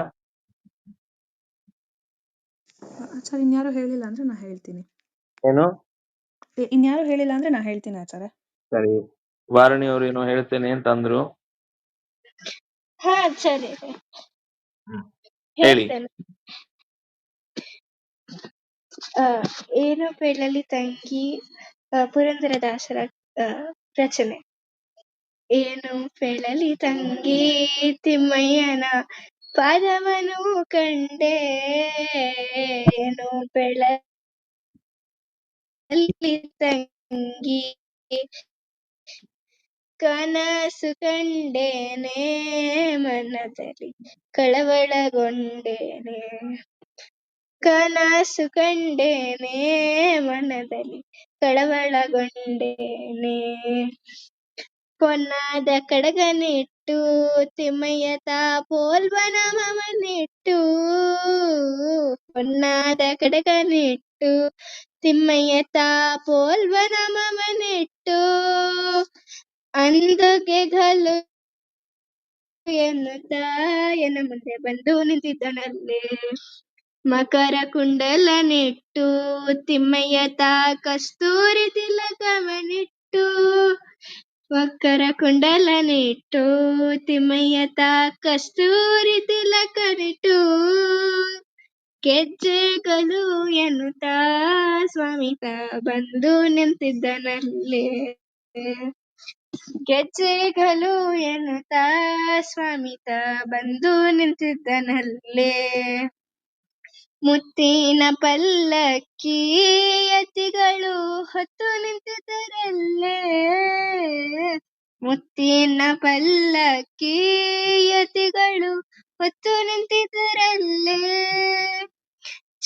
ಆಚಾರ್ಯ ಇನ್ಯಾರು ಹೇಳಿಲ್ಲ ಅಂದ್ರೆ ನಾ ಹೇಳ್ತೀನಿ. ಏನು? ಇನ್ಯಾರು ಹೇಳಿಲ್ಲ ಅಂದ್ರೆ ನಾ ಹೇಳ್ತೀನಿ ಆಚಾರ್ಯ. ಸರಿ, ವಾರಣಿಯವರು ಏನೋ ಹೇಳ್ತೇನೆ ಅಂತ ಅಂದ್ರು. ಹಾ ಸರಿ ಹೇಳಿ. ಹೇಳ್ತೇನೆ. ಏನು ಪೇಳಲಿ ತಂಗಿ ಪುರಂದರದಾಸರ ರಚನೆ. ಏನು ಪೇಳಲಿ ತಂಗಿ ತಿಮ್ಮಯ್ಯನ ಪಾದವನು ಕಂಡೆ, ಏನು ಪೇಳಲಿ ತಂಗಿ ಕನಸು ಕಂಡೇನೆ ಮನದಲ್ಲಿ ಕಳವಳಗೊಂಡೇನೆ, ಕನಸು ಕಂಡೇನೆ ಮನದಲ್ಲಿ ಕಳವಳಗೊಂಡೇನೆ. ಪೊನ್ನಾದ ಕಡಗನಿಟ್ಟು ತಿಮ್ಮಯ್ಯ ಪೋಲ್ವನ ಮಮನಿಟ್ಟು, ಪೊನ್ನಾದ ಕಡಗನಿಟ್ಟು ತಿಮ್ಮಯ್ಯ ಪೋಲ್ವನ ಮಮನಿಟ್ಟು, ಅಂದುಗೆ ಗಲು ಎನ್ನುತ್ತಾ ಎನ್ನ ಮುಂದೆ ಬಂದು ನಿಂತಿದ್ದನಲ್ಲೇ. ಮಕರ ಕುಂಡಲ ನೆಟ್ಟು ತಿಮ್ಮಯ್ಯ ಕಸ್ತೂರಿ ತಿಲಕವನಿಟ್ಟು, ಮಕರ ಕುಂಡಲ ನೆಟ್ಟು ತಿಮ್ಮಯ್ಯ ಕಸ್ತೂರಿ ತಿಲಕನಿಟ್ಟು, ಗೆಜ್ಜೆಗಳು ಎನ್ನುತ್ತಾ ಸ್ವಾಮಿ ಬಂದು ನಿಂತಿದ್ದನಲ್ಲೇ. ಗೆಜ್ಜೆಗಳು ಎನ್ನುತ್ತಾ ಸ್ವಾಮಿ ಬಂದು ನಿಂತಿದ್ದನಲ್ಲೇ. ಮುತ್ತಿನ ಪಲ್ಲಕ್ಕಿ ಯತಿಗಳು ಹೊತ್ತು ನಿಂತಿದ್ದರಲ್ಲೇ, ಮುತ್ತಿನ ಪಲ್ಲಕ್ಕಿ ಯತಿಗಳು ಹೊತ್ತು ನಿಂತಿದ್ದರಲ್ಲೇ.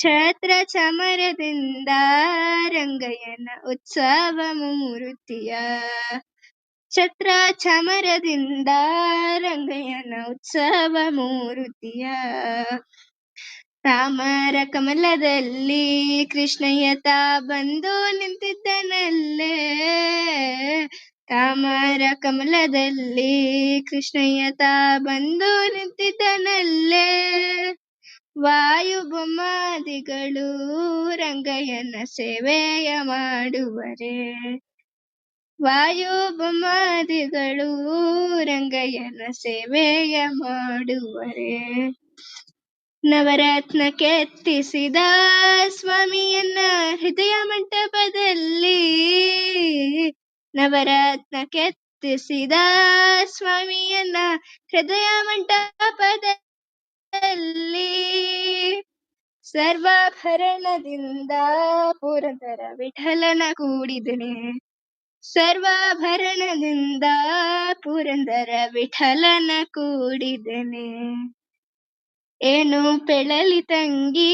ಛತ್ರ ಚಾಮರದಿಂದ ರಂಗಯ್ಯನ ಉತ್ಸವ ಮೂರುತಿಯ, ಛತ್ರ ಚಾಮರದಿಂದ ರಂಗಯ್ಯನ ಉತ್ಸವ ಮೂರುತಿಯ. ತಾಮರ ಕಮಲದಲ್ಲಿ ಕೃಷ್ಣಯ್ಯ ಬಂದು ನಿಂತಿದ್ದನಲ್ಲೇ, ತಾಮರ ಕಮಲದಲ್ಲಿ ಕೃಷ್ಣಯ್ಯ ಬಂದು ನಿಂತಿದ್ದನಲ್ಲೇ. ವಾಯು ಬೊಮ್ಮಾದಿಗಳು ರಂಗಯ್ಯನ ಸೇವೆಯ ಮಾಡುವರೆ, ವಾಯು ಬೊಮ್ಮಾದಿಗಳು ರಂಗಯ್ಯನ ಸೇವೆಯ ಮಾಡುವರೆ. ನವರತ್ನ ಕೆತ್ತಿಸಿದ ಸ್ವಾಮಿಯನ್ನ ಹೃದಯ ಮಂಟಪದಲ್ಲಿ, ನವರತ್ನ ಕೆತ್ತಿಸಿದ ಸ್ವಾಮಿಯನ್ನ ಹೃದಯ ಮಂಟಪದಲ್ಲಿ, ಸರ್ವಾಭರಣದಿಂದ ಪುರಂದರ ವಿಠಲನ ಕೂಡಿದನೆ, ಸರ್ವಾಭರಣದಿಂದ ಪುರಂದರ ವಿಠಲನ ಕೂಡಿದನೆ. ಏನು ಪೆಳಲಿ ತಂಗಿ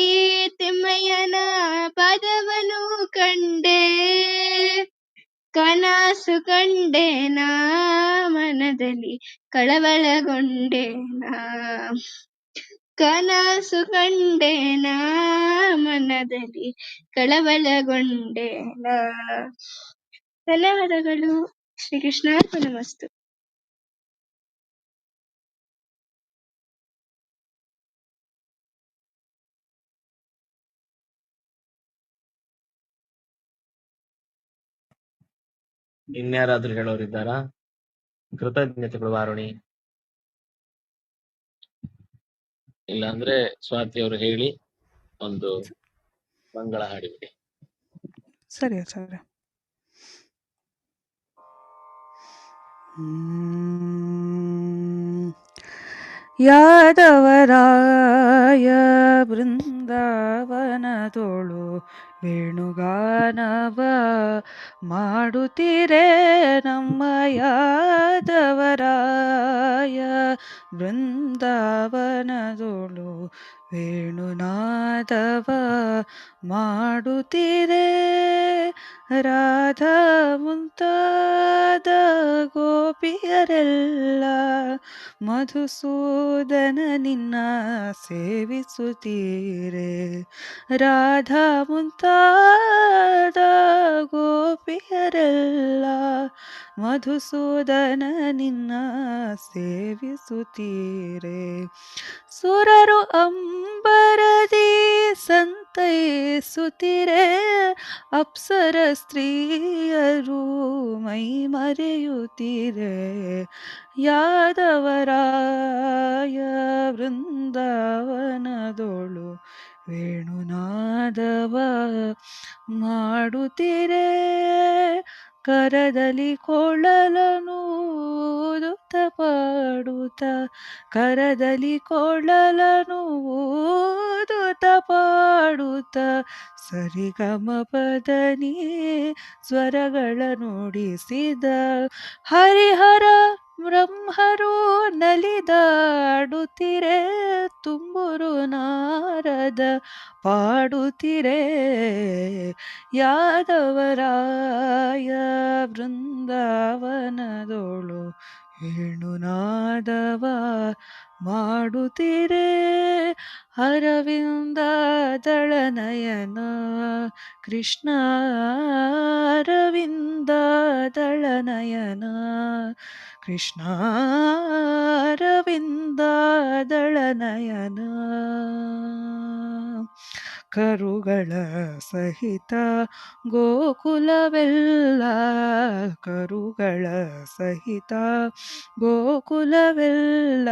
ತಿಮ್ಮಯ್ಯನ ಪಾದವನು ಕಂಡೆ, ಕನಸು ಕಂಡೇನಾ ಮನದಲ್ಲಿ ಕಳವಳಗೊಂಡೇನಾ, ಕನಸು ಕಂಡೇನಾ ಮನದಲ್ಲಿ ಕಳವಳಗೊಂಡೇನಾ. ಧನ್ಯವಾದಗಳು. ಶ್ರೀಕೃಷ್ಣಾರ್ಪಣಮಸ್ತು. ಇನ್ಯಾರಾದ್ರೂ ಹೇಳೋರಿದ್ದಾರಾ? ಕೃತಜ್ಞತೆಗಳು ವಾರುಣಿ. ಇಲ್ಲಾಂದ್ರೆ ಸ್ವಾತಿ ಅವರು ಹೇಳಿ ಒಂದು ಮಂಗಳ ಹಾಡಿಬಿಡಿ. ಸರಿ ಆಚಾರ್ಯ. ಯಾದವರಾಯ ಬೃಂದಾವನದೊಳು ವೇಣುಗಾನವ ಮಾಡುತ್ತೀರೇ ನಮ್ಮ ಯಾದವರಾಯ ಬೃಂದಾವನದೊಳು ವೇಣುನಾದವ ಮಾಡುತ್ತೀರೇ ರಾಧಾ ಮುಂತಾದ ಗೋಪಿಯರೆಲ್ಲ ಮಧುಸೂದನ ನಿನ್ನ ಸೇವಿಸುತ್ತೀರೆ ರಾಧಾ ಮುಂತಾದ ಗೋಪಿಯರೆಲ್ಲ ಮಧುಸೂದನ ನಿನ್ನ ಸೇವಿಸುತ್ತೀರೆ ಸುರರು ಅಂಬರದಿ ಸಂತೈಸುತ್ತೀರೆ ಅಪ್ಸರ ಸ್ತ್ರೀಯರು ಮೈ ಮರೆಯುತ್ತೀರೆ ಯಾದವರಾಯ ವೃಂದಾವನದೊಳು ವೇಣುನಾದವ ಮಾಡುತ್ತೀರೆ ಕರದಲ್ಲಿ ಕೊಳ್ಳಲನೂದುತ್ತ ಪಾಡುತ್ತ ಕರದಲ್ಲಿ ಕೊಳ್ಳಲನೂದುತ್ತ ಪಾಡುತ್ತ ಸರಿಗಮ ಪದನಿ ಸ್ವರಗಳ ನುಡಿಸಿದ ಹರಿಹರ ಬ್ರಹ್ಮರು ನಲಿದಾಡುತ್ತಿರೆ ತುಂಬುರು ನಾರದ ಪಾಡುತ್ತಿರೆ ಯಾದವರಾಯ ಬೃಂದಾವನದೊಳು ವೇಣುನಾದವ ಮಾಡುತ್ತೀರೆ ಅರವಿಂದ ದಳನಯನ ಕೃಷ್ಣ ಅರವಿಂದ ದಳನಯನ ಕೃಷ್ಣ ಅರವಿಂದ ದಳನಯನ ಕರುಗಳ ಸಹಿತ ಗೋಕುಲವೆಲ್ಲ ಕರುಗಳ ಸಹಿತ ಗೋಕುಲವೆಲ್ಲ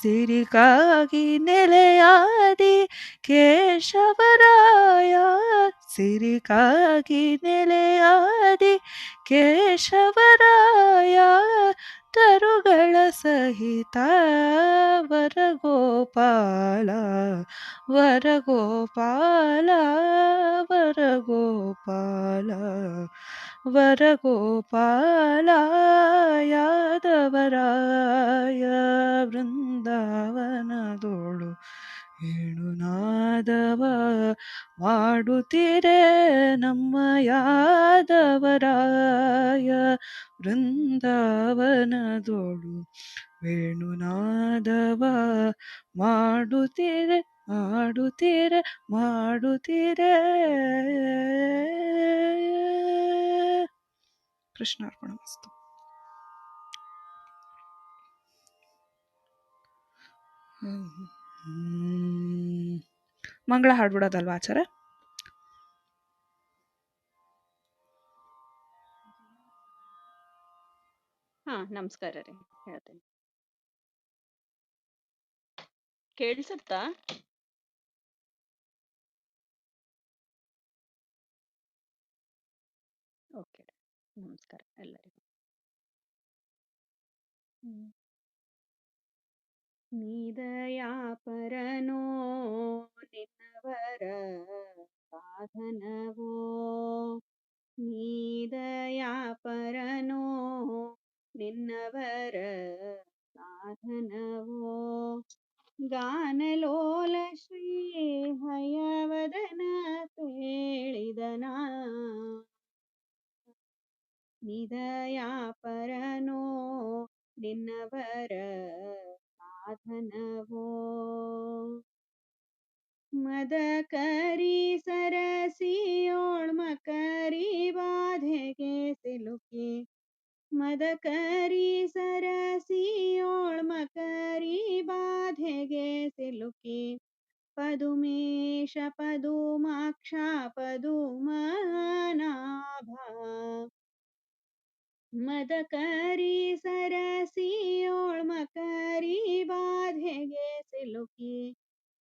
ಸಿರಿಗಾಗಿ ನೆಲೆಯಾದಿ ಕೇಶವರಾಯ ಸಿರಿಗಾಗಿ ನೆಲೆಯಾದಿ ಕೇಶವರಾಯ ತರುಗಳ ಸಹಿತ ವರಗೋಪಾಲ ವರಗೋಪಾಲ ವರಗೋಪಾಲ ವರಗೋಪಾಲ ಯಾದವರಾಯ ಬೃಂದಾವನದೊಳು ವೇಣುನಾದವ ಮಾಡುತ್ತೀರೆ ನಮ್ಮ ಯಾದವರಾಯ ಬೃಂದಾವನದೊಳು ವೇಣುನಾದವ ಮಾಡುತ್ತೀರೆ ಮಾಡುತ್ತೀರೆ ಮಾಡುತ್ತೀರೆ ಕೃಷ್ಣಾರ್ಪಣಮಸ್ತು. ಮಂಗಳ ಹಾಡ್ಬಿಡೋದಲ್ವಾ ಆಚಾರ್ಯ? ನಮಸ್ಕಾರ ರೀ, ಹೇಳ್ತೇನೆ. ಕೇಳಿಸುತ್ತಾ? ಓಕೆ, ನಮಸ್ಕಾರ ಎಲ್ಲರಿಗೂ. ನೀದಯಾಪರನೋ ನಿನ್ನವರ ಸಾಧನವೋ ನೀದಯಾಪರನೋ ನಿನ್ನವರ ಸಾಧನವೋ ಗಾನಲೋಲ ಶ್ರೀ ಹಯವದನ ಕೇಳಿದನ ನಿದಯಾಪರನೋ ನಿನ್ನವರ ಸಾಧನವೋ ಮದಕರಿ ಸರಸಿಯೋಳ್ ಮಕರಿ ಬಾಧೆಗೆ ಸಿಲುಕಿ ಮದಕರಿ ಸರಸಿಯೋಳ್ ಮಕರಿ ಬಾಧೆಗೆ ಸಿಲುಕಿ ಪದುಮೇಶ ಪದುಮಾಕ್ಷ ಪದುಮನಾಭ ಮದಕರಿ ಸರಸಿಯೋಳ್ ಮಕರಿ ಬಾಧೆಗೆ ಸಿಲುಕಿ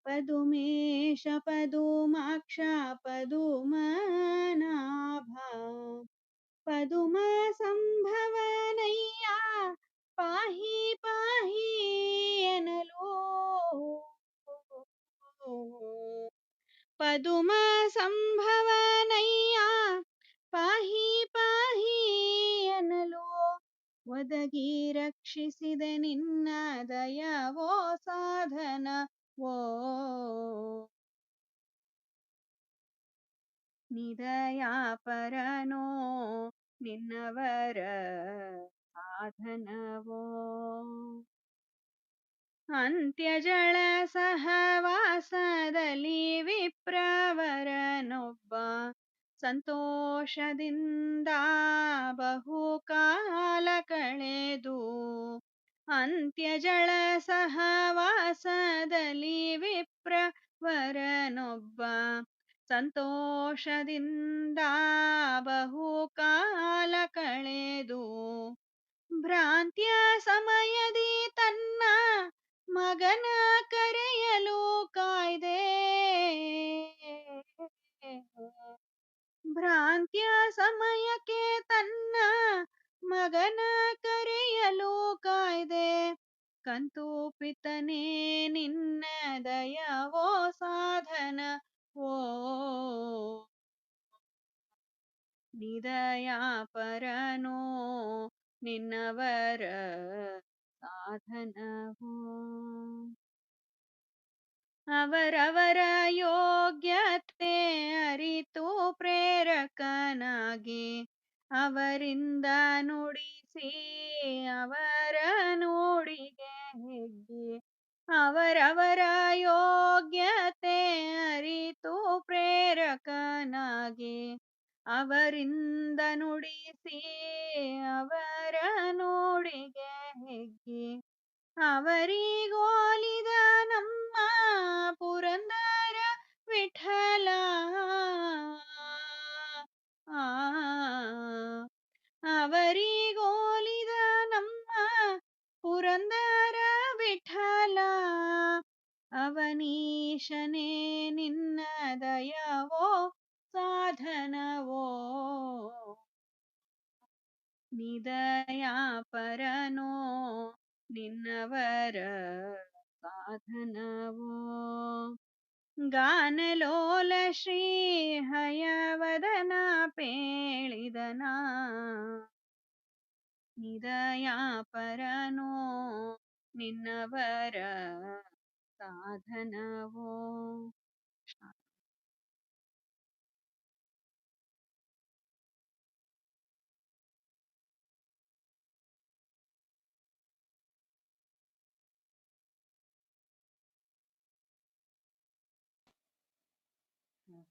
ಪದುಮೇಶ ಪದುಮಾಕ್ಷ ಪದುಮನಾಭ ಪದುಮ ಸಂಭವನಯ್ಯ ಪಾಹಿ ಪಾಹಿ ಎನಲು ಪದುಮ ಸಂಭವನಯ್ಯ ಪಾಹಿ ಪಾಹಿ ಎನಲು ಒದಗಿ ರಕ್ಷಿಸಿದೆ ನಿನ್ನ ದಯವೋ ಸಾಧನವೋ ನಿದಯಾಪರನೋ ನಿನ್ನವರ ಸಾಧನವೋ ಅಂತ್ಯಜಳ ಸಹವಾಸದಲ್ಲಿ ವಿಪ್ರವರನೊಬ್ಬ ಸಂತೋಷದಿಂದ ಬಹುಕಾಲ ಕಳೆದು ಅಂತ್ಯಜಳ ಸಹವಾಸದಲ್ಲಿ ವಿಪ್ರವರನೊಬ್ಬ ಸಂತೋಷದಿಂದ ಬಹುಕಾಲ ಕಳೆದು ಭ್ರಾಂತ್ಯ ಸಮಯದಿ ತನ್ನ ಮಗನ ಕರೆಯಲು ಕಾಯ್ದೆ ಭ್ರಾಂತ್ಯ ಸಮಯಕ್ಕೆ ತನ್ನ ಮಗನ ಕರೆಯಲು ಕಾಯ್ದೆ ಕಂತು ಪಿತನೇ ನಿನ್ನ ದಯವೋ ಸಾಧನವೋ ನಿದಯಾಪರನೋ ನಿನ್ನವರ ಸಾಧನವೋ ಅವರವರ ಯೋಗ್ಯತೆ ಅರಿತು ಪ್ರೇರಕನಾಗಿ ಅವರಿಂದ ನುಡಿಸಿ ಅವರ ನುಡಿಗೆ ಹೆಗ್ಗಿ ಅವರವರ ಯೋಗ್ಯತೆ ಅರಿತು ಪ್ರೇರಕನಾಗಿ ಅವರಿಂದ ನುಡಿಸಿ ಅವರ ನುಡಿಗೆ ಹೆಗ್ಗಿ ಅವರಿಗೋಲಿದ ನಮ್ಮ ಪುರಂದರ ವಿಠಲ ಅವರಿಗೋಲಿದ ನಮ್ಮ ಪುರಂದರ ವಿಠಲ ಅವನೀಶನೇ ನಿನ್ನ ದಯವೋ ಸಾಧನವೋ ನಿದಯಾಪರನೋ ನಿನ್ನವರ ಸಾಧನವೋ ಗಾನಲೋಲ ಶ್ರೀ ಹಯವದನ ಪೇಳಿದನ ನಿದಯಾಪರನೋ ನಿನ್ನವರ ಸಾಧನವೋ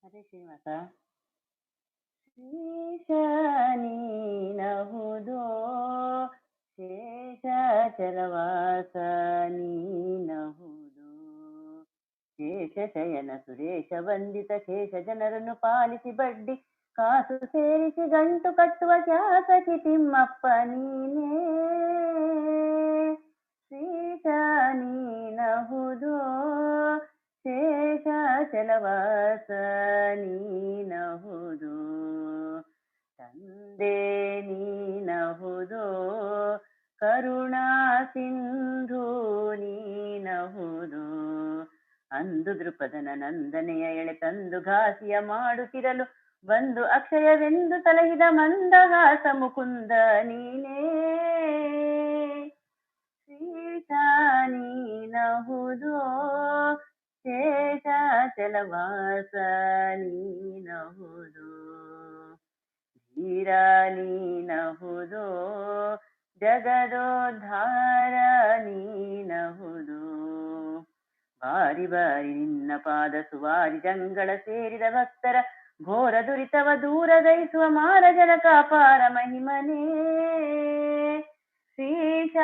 ಹರೇ ಶ್ರೀನಿವಾಸ. ಶೇಷ ನೀನಹುದೋ ಶೇಷಾಚಲವಾಸ ನೀನಹುದೋ ಶೇಷ ಶಯನ ಸುರೇಶ ವಂದಿತ ಶೇಷ ಜನರನ್ನು ಪಾಲಿಸಿ ಬಡ್ಡಿ ಕಾಸು ಸೇರಿಸಿ ಗಂಟು ಕಟ್ಟುವ ಖ್ಯಾತಕಿ ತಿಮ್ಮಪ್ಪ ನೀನೇ ಶ್ರೀಶ ನೀನಹುದೋ ಶೇಷಾಚಲವಾಸ ನೀನಹುದೋ ತಂದೆ ನೀನಹುದೋ ಕರುಣಾ ಸಿಂಧು ನೀನಹುದೋ ಅಂದು ದೃಪದನ ನಂದನೆಯ ಎಳೆ ತಂದು ಘಾಸಿಯ ಮಾಡುತ್ತಿರಲು ಬಂದು ಅಕ್ಷಯವೆಂದು ಸಲಹಿದ ಮಂದಹಾಸ ಮುಕುಂದ ನೀನೇ ಶ್ರೀಶ ನೀನಹುದೋ ಶೇಷಾಚಲವಾಸ ನೀನಹುದೋ ಧೀರ ನೀನಹುದೋ ಜಗದೋದ್ಧಾರ ನೀನಹುದೋ ಬಾರಿ ಬಾರಿ ನಿನ್ನ ಪಾದ ಸುವಾರಿ ಜಂಗಳ ಸೇರಿದ ಭಕ್ತರ ಘೋರ ದುರಿತವ ದೂರಗೈಸುವ ಮಾರಜನಕ ಅಪಾರ ಮಹಿಮನೇ ಶ್ರೀಶ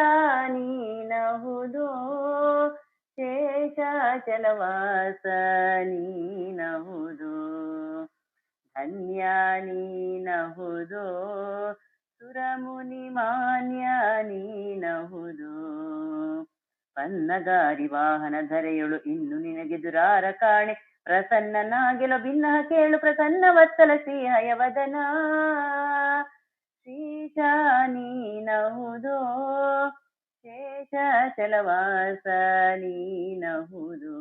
ನೀನಹುದೋ ಶೇಷಾಚಲವಾಸ ನೀನಹುದೋ ಧನ್ಯ ನೀನಹುದೋ ಸುರಮುನಿ ಮಾನ್ಯ ನೀನಹುದು ಪನ್ನಗಾರಿ ವಾಹನ ಧರೆಯೊಳು ಇನ್ನು ನಿನಗೆ ದುರಾರ ಕಾಣೆ ಪ್ರಸನ್ನನಾಗೆಲ ಭಿನ್ನ ಕೇಳು ಪ್ರಸನ್ನ ವತ್ಸಲ ಶ್ರೀ ಹಯವದನ ಶ್ರೀಶ ನೀನಹುದು ಶೇಷ ಚಲವಾಸ ನೀನಹುದು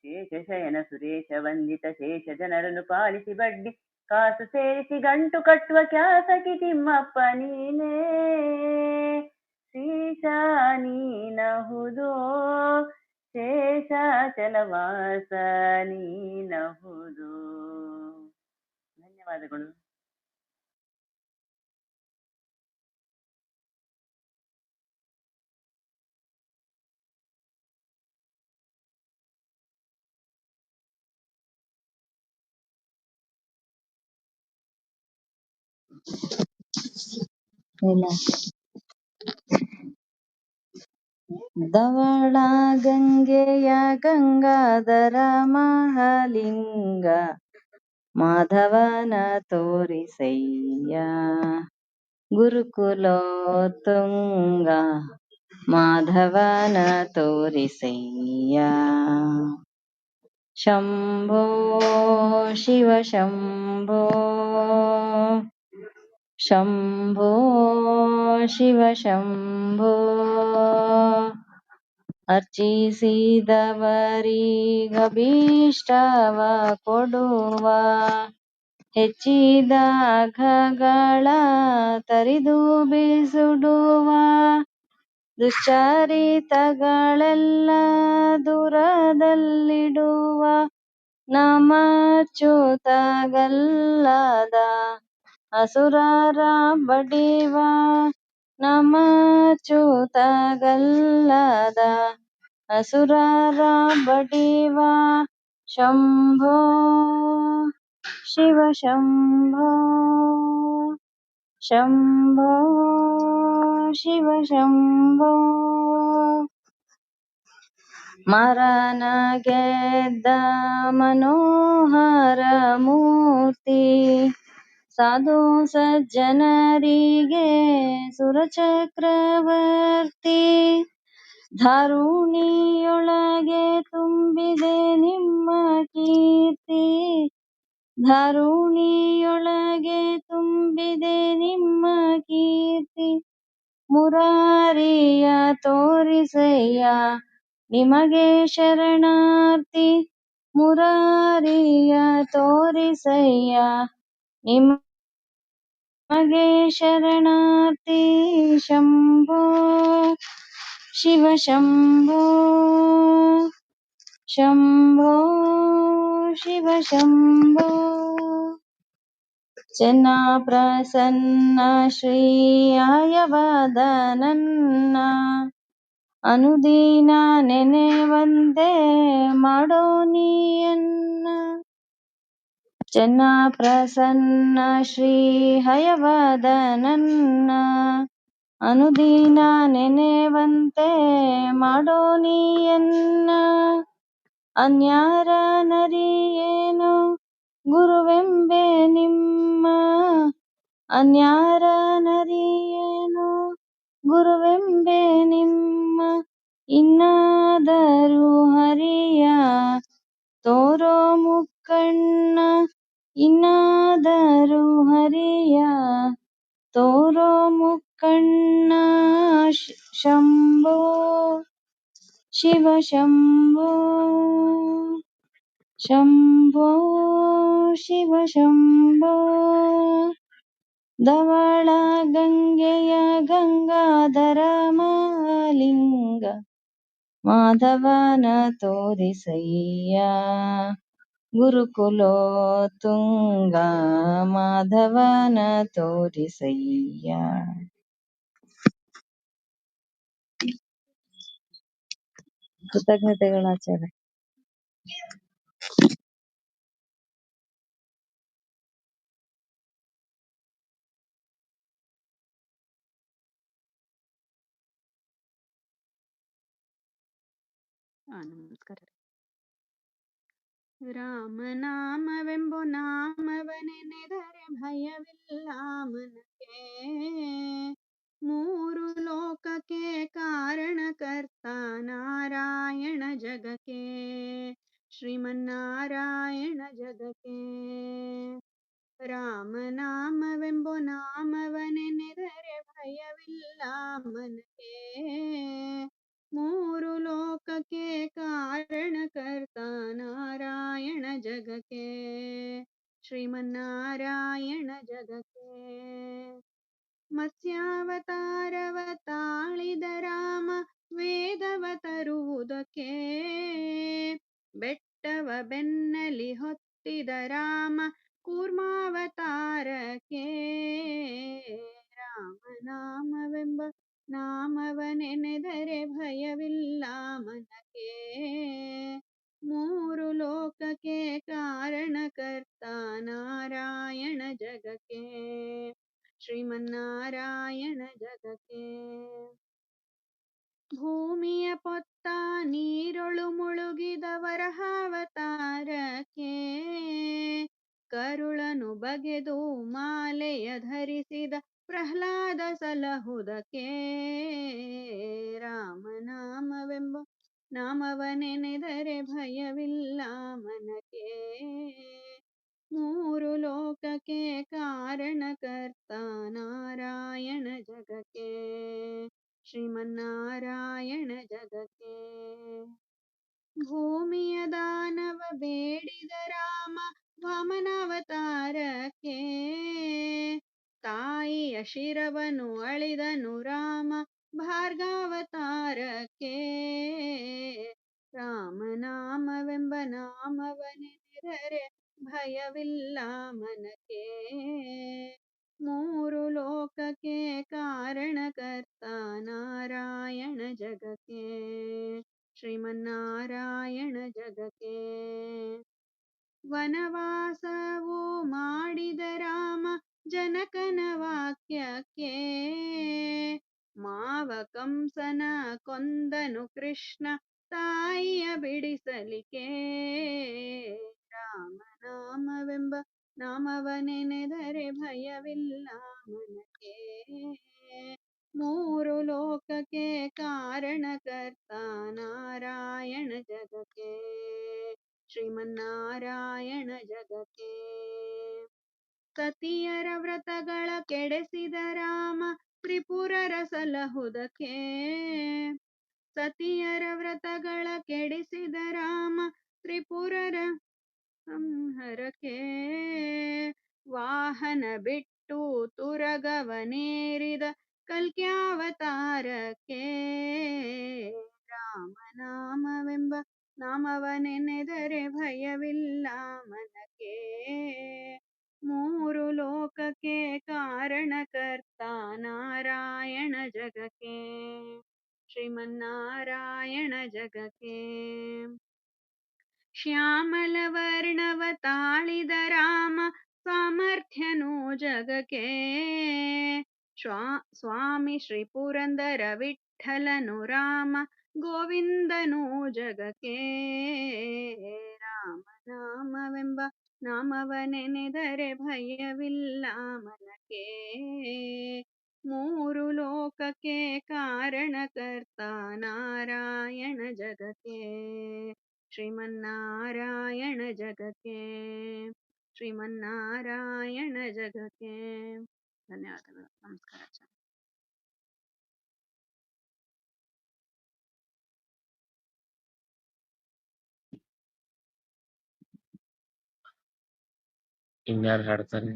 ಶೇಷ ಶಯನ ಸುರೇಶ ವಂದಿತ ಶೇಷ ಜನರನ್ನು ಪಾಲಿಸಿ ಬಡ್ಡಿ ಕಾಸು ಸೇರಿಸಿ ಗಂಟು ಕಟ್ಟುವ ಕ್ಯಾಸಕಿ ತಿಮ್ಮಪ್ಪ ನೀನೇ ಶ್ರೀಶ ನೀನಹುದು ಶೇಷ ಚಲವಾಸ ನೀನಹುದು. ಧನ್ಯವಾದಗಳು. ಇಲ್ಲ ಧವಳ ಗಂಗೆಯ ಗಂಗಾಧರ ಮಹಾಲಿಂಗ ಮಾಧವನ ತೋರಿಸಯ್ಯ ಗುರುಕುಲೋತ್ತುಂಗ ಮಾಧವನ ತೋರಿಸಯ್ಯ ಶಂಭೋ ಶಿವ ಶಂಭೋ ಶಂಭೋ ಶಿವ ಶಂಭೋ ಅರ್ಚಿಸಿದವರಿಗಭೀಷ್ಟವ ಕೊಡುವ ಹೆಚ್ಚಿದ ಅಘಗಳ ತರಿದು ಬಿಸುಡುವ ದುಶ್ಚರಿತಗಳೆಲ್ಲ ದೂರದಲ್ಲಿಡುವ ನಮಚ್ಯುತಗಲ್ಲದ ಅಸುರರ ಬಡಿವ ನಮಚ್ಯುತಗಲ್ಲದ ಅಸುರರ ಬಡಿವ ಶಂಭೋ ಶಿವ ಶಂಭೋ ಶಂಭೋ ಶಿವ ಶಂಭೋ ಮರನ ಗೆದ್ದ ಮನೋಹರ ಮೂರ್ತಿ ಸಾಧು ಸಜ್ಜನರಿಗೆ ಸುರಚಕ್ರವರ್ತಿ ಧಾರುಣಿಯೊಳಗೆ ತುಂಬಿದೆ ನಿಮ್ಮ ಕೀರ್ತಿ ಧಾರುಣಿಯೊಳಗೆ ತುಂಬಿದೆ ನಿಮ್ಮ ಕೀರ್ತಿ ಮುರಾರಿಯ ತೋರಿಸಯ್ಯ ನಿಮಗೆ ಶರಣಾರ್ಥಿ ಮುರಾರಿಯ ತೋರಿಸಯ್ಯ ನಿಮಗೆ ಶರಣಾರ್ಥಿ ಶಂಭೋ ಶಿವ ಶಂಭೋ ಶಂಭೋ ಶಿವ ಶಂಭೋ ಚೆನ್ನಪ್ರಸನ್ನ ಶ್ರೀ ಆಯವದನನ್ನ ಅನುದಿನ ನೆನೆವಂತೆ ಮಾಡೋ ನೀಯನ್ನ ಚೆನ್ನಪ್ರಸನ್ನ ಶ್ರೀ ಹಯವದನನ್ನ ಅನುದಿನ ನೆನೆವಂತೆ ಮಾಡೋ ನೀಯನ್ನ ಅನ್ಯಾರ ನರಿಯೇನು ಗುರುವೆಂಬೆ ನಿಮ್ಮ ಅನ್ಯಾರ ನರಿಯೇನು ಗುರುವೆಂಬೆ ನಿಮ್ಮ ಇನ್ನಾದರೂ ಹರಿಯ ತೋರೋ ಮುಕ್ಕಣ್ಣ ಇನ್ನಾದರೂ ಹರಿಯ ತೋರೋ ಮುಕ್ಕಣ್ಣ ಶಂಭೋ ಶಿವ ಶಂಭೋ ಶಂಭೋ ಶಿವ ಶಂಭೋ ಧವಳ ಗಂಗೆಯ ಗಂಗಾಧರ ಮಹಾಲಿಂಗ ಮಾಧವನ ತೋರಿಸಯ್ಯ ಗುರುಕುಲೋತ್ತುಂಗ ಮಾಧವನ ತೋರಿಸಯ್ಯ. ಕೃತಜ್ಞತೆಗಳು ಆಚಾರ್ಯ. ನಮಸ್ಕಾರ. ರಾಮನಾಮವೆಂಬು ನಾಮವನೆನೆದರೆ ಭಯವಿಲ್ಲ ಮನಕ್ಕೆ. ಮೂರು ಲೋಕಕ್ಕೆ ಕಾರಣಕರ್ತ ನಾರಾಯಣ ಜಗಕ್ಕೆ, ಶ್ರೀಮನ್ನಾರಾಯಣ ಜಗಕ್ಕೆ. ರಾಮನಾಮವೆಂಬು ನಾಮವನೆನೆದರೆ ಭಯವಿಲ್ಲ ಮನಕ್ಕೆ. ಮೂರು ಲೋಕಕ್ಕೆ ಕಾರಣಕರ್ತ ನಾರಾಯಣ ಜಗಕ್ಕೆ, ಶ್ರೀಮನ್ನಾರಾಯಣ ಜಗಕ್ಕೆ. ಮತ್ಸ್ಯಾವತಾರವ ತಾಳಿದ ರಾಮ ವೇದವ ತರುವುದಕ್ಕೆ, ಬೆಟ್ಟವ ಬೆನ್ನಲಿ ಹೊತ್ತಿದ ರಾಮ ಕೂರ್ಮಾವತಾರಕ್ಕೆ. ರಾಮನಾಮವೆಂಬ ನಾಮವನೆನೆದರೆ ಭಯವಿಲ್ಲ ಮನಕ್ಕೆ. ಮೂರು ಲೋಕಕ್ಕೆ ಕಾರಣಕರ್ತ ನಾರಾಯಣ ಜಗಕ್ಕೆ, ಶ್ರೀಮನ್ನಾರಾಯಣ ಜಗಕ್ಕೆ. ಭೂಮಿಯ ಪೊತ್ತ ನೀರೊಳು ಮುಳುಗಿದ ವರಹಾವತಾರಕ್ಕೆ, ಕರುಳನು ಬಗೆದು ಮಾಲೆಯ ಧರಿಸಿದ ಪ್ರಹ್ಲಾದ ಸಲಹುದಕ್ಕೆ. ರಾಮನಾಮವೆಂಬ ನಾಮವನೆನೆದರೆ ಭಯವಿಲ್ಲ ಮನಕ್ಕೆ. ಮೂರು ಲೋಕಕ್ಕೆ ಕಾರಣಕರ್ತ ನಾರಾಯಣ ಜಗಕ್ಕೆ, ಶ್ರೀಮನ್ನಾರಾಯಣ ಜಗಕ್ಕೆ. ಭೂಮಿಯ ದಾನವ ಬೇಡಿದ ರಾಮ ವಾಮನಾವತಾರಕ್ಕೆ, ತಾಯಿಯ ಶಿರವನು ಅಳಿದನು ರಾಮ ಭಾರ್ಗಾವತಾರಕ್ಕೆ. ರಾಮನಾಮವೆಂಬ ನಾಮವನೆನೆದರೆ ಭಯವಿಲ್ಲ ಮನಕ್ಕೆ. ಮೂರು ಲೋಕಕ್ಕೆ ಕಾರಣಕರ್ತ ನಾರಾಯಣ ಜಗಕ್ಕೆ, ಶ್ರೀಮನ್ನಾರಾಯಣ ಜಗಕ್ಕೆ. ವನವಾಸವು ಮಾಡಿದ ರಾಮ ಜನಕನ ವಾಕ್ಯಕ್ಕೆ, ಮಾವ ಕಂಸನ ಕೊಂದನು ಕೃಷ್ಣ ತಾಯಿಯ ಬಿಡಿಸಲಿಕ್ಕೆ. ರಾಮನಾಮವೆಂಬ ನಾಮವನೆನೆದರೆ ಭಯವಿಲ್ಲ ಮನಕ್ಕೆ. ಮೂರು ಲೋಕಕ್ಕೆ ಕಾರಣಕರ್ತ ನಾರಾಯಣ ಜಗಕ್ಕೆ, ಶ್ರೀಮನ್ನಾರಾಯಣ ಜಗಕ್ಕೆ. ಸತಿಯರ ವ್ರತಗಳ ಕೆಡಿಸಿದ ರಾಮ ತ್ರಿಪುರರ ಸಲಹುದಕ್ಕೆ, ಸತಿಯರ ವ್ರತಗಳ ಕೆಡಿಸಿದ ರಾಮ ತ್ರಿಪುರರ ಸಂಹರಕ್ಕೆ. ವಾಹನ ಬಿಟ್ಟು ತುರಗವನೇರಿದ ಕಲ್ಕ್ಯಾವತಾರಕ್ಕೆ. ರಾಮನಾಮವೆಂಬ ನಾಮವನೆನೆದರೆ ಭಯವಿಲ್ಲ ಮನಕ್ಕೆ. ಮೂರು ಲೋಕಕ್ಕೆ ಕಾರಣಕರ್ತ ನಾರಾಯಣ ಜಗಕ್ಕೆ, ಶ್ರೀಮನ್ನಾರಾಯಣ ಜಗಕ್ಕೆ. ಶ್ಯಾಮಲ ವರ್ಣವ ತಾಳಿದ ರಾಮ ಸಾಮರ್ಥ್ಯನು ಜಗಕ್ಕೆ, ಸ್ವಾಮಿ ಶ್ರೀ ಪುರಂದರ ವಿಠ್ಠಲನು ರಾಮ ಗೋವಿಂದನು ಜಗಕ್ಕೆ. ರಾಮನಾಮವೆಂಬ ನಾಮವನೆನೆದರೆ ಭಯವಿಲ್ಲ ಮನಕ್ಕೆ. ಮೂರು ಲೋಕಕ್ಕೆ ಕಾರಣಕರ್ತ ನಾರಾಯಣ ಜಗಕ್ಕೆ, ಶ್ರೀಮನ್ನಾರಾಯಣ ಜಗಕ್ಕೆ, ಶ್ರೀಮನ್ನಾರಾಯಣ ಜಗಕ್ಕೆ. ಧನ್ಯವಾದಗಳು. ನಮಸ್ಕಾರ. ಇನ್ಯಾರು ಹಾಡ್ತಾರೆ?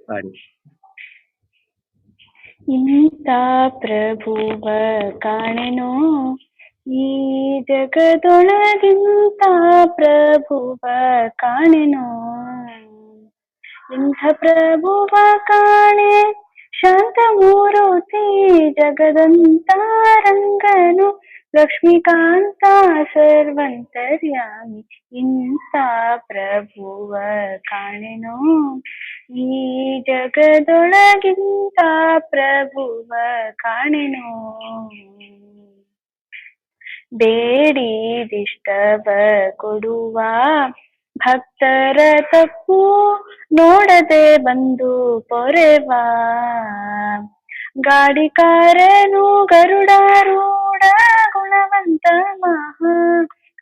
ಹಾಡಿ. ಇಂಥ ಪ್ರಭುವ ಕಾಣೆನೋ ಈ ಜಗದೊಳಗಿಂತ ಪ್ರಭುವ ಕಾಣೆನೋ, ಇಂಥ ಪ್ರಭುವ ಕಾಣೆ ಶಾಂತಮೂರುತಿ ಜಗದಂತಾರಂಗನು ಲಕ್ಷ್ಮೀಕಾಂತ ಸರ್ವಂತರ್ಯಾಮಿ. ಇಂಥ ಪ್ರಭುವ ಕಾಣೆನೋ ಈ ಜಗದೊಳಗಿಂತ ಪ್ರಭುವ ಕಾಣೆನೋ. ಬೇಡಿದಿಷ್ಟವ ಕೊಡುವ ಭಕ್ತರ ತಪ್ಪು ನೋಡದೆ ಬಂದು ಪೊರೆವ ಗಾಡಿಕಾರನು ಗರುಡಾರೂಢ ಗುಣವಂತ ಮಹಾ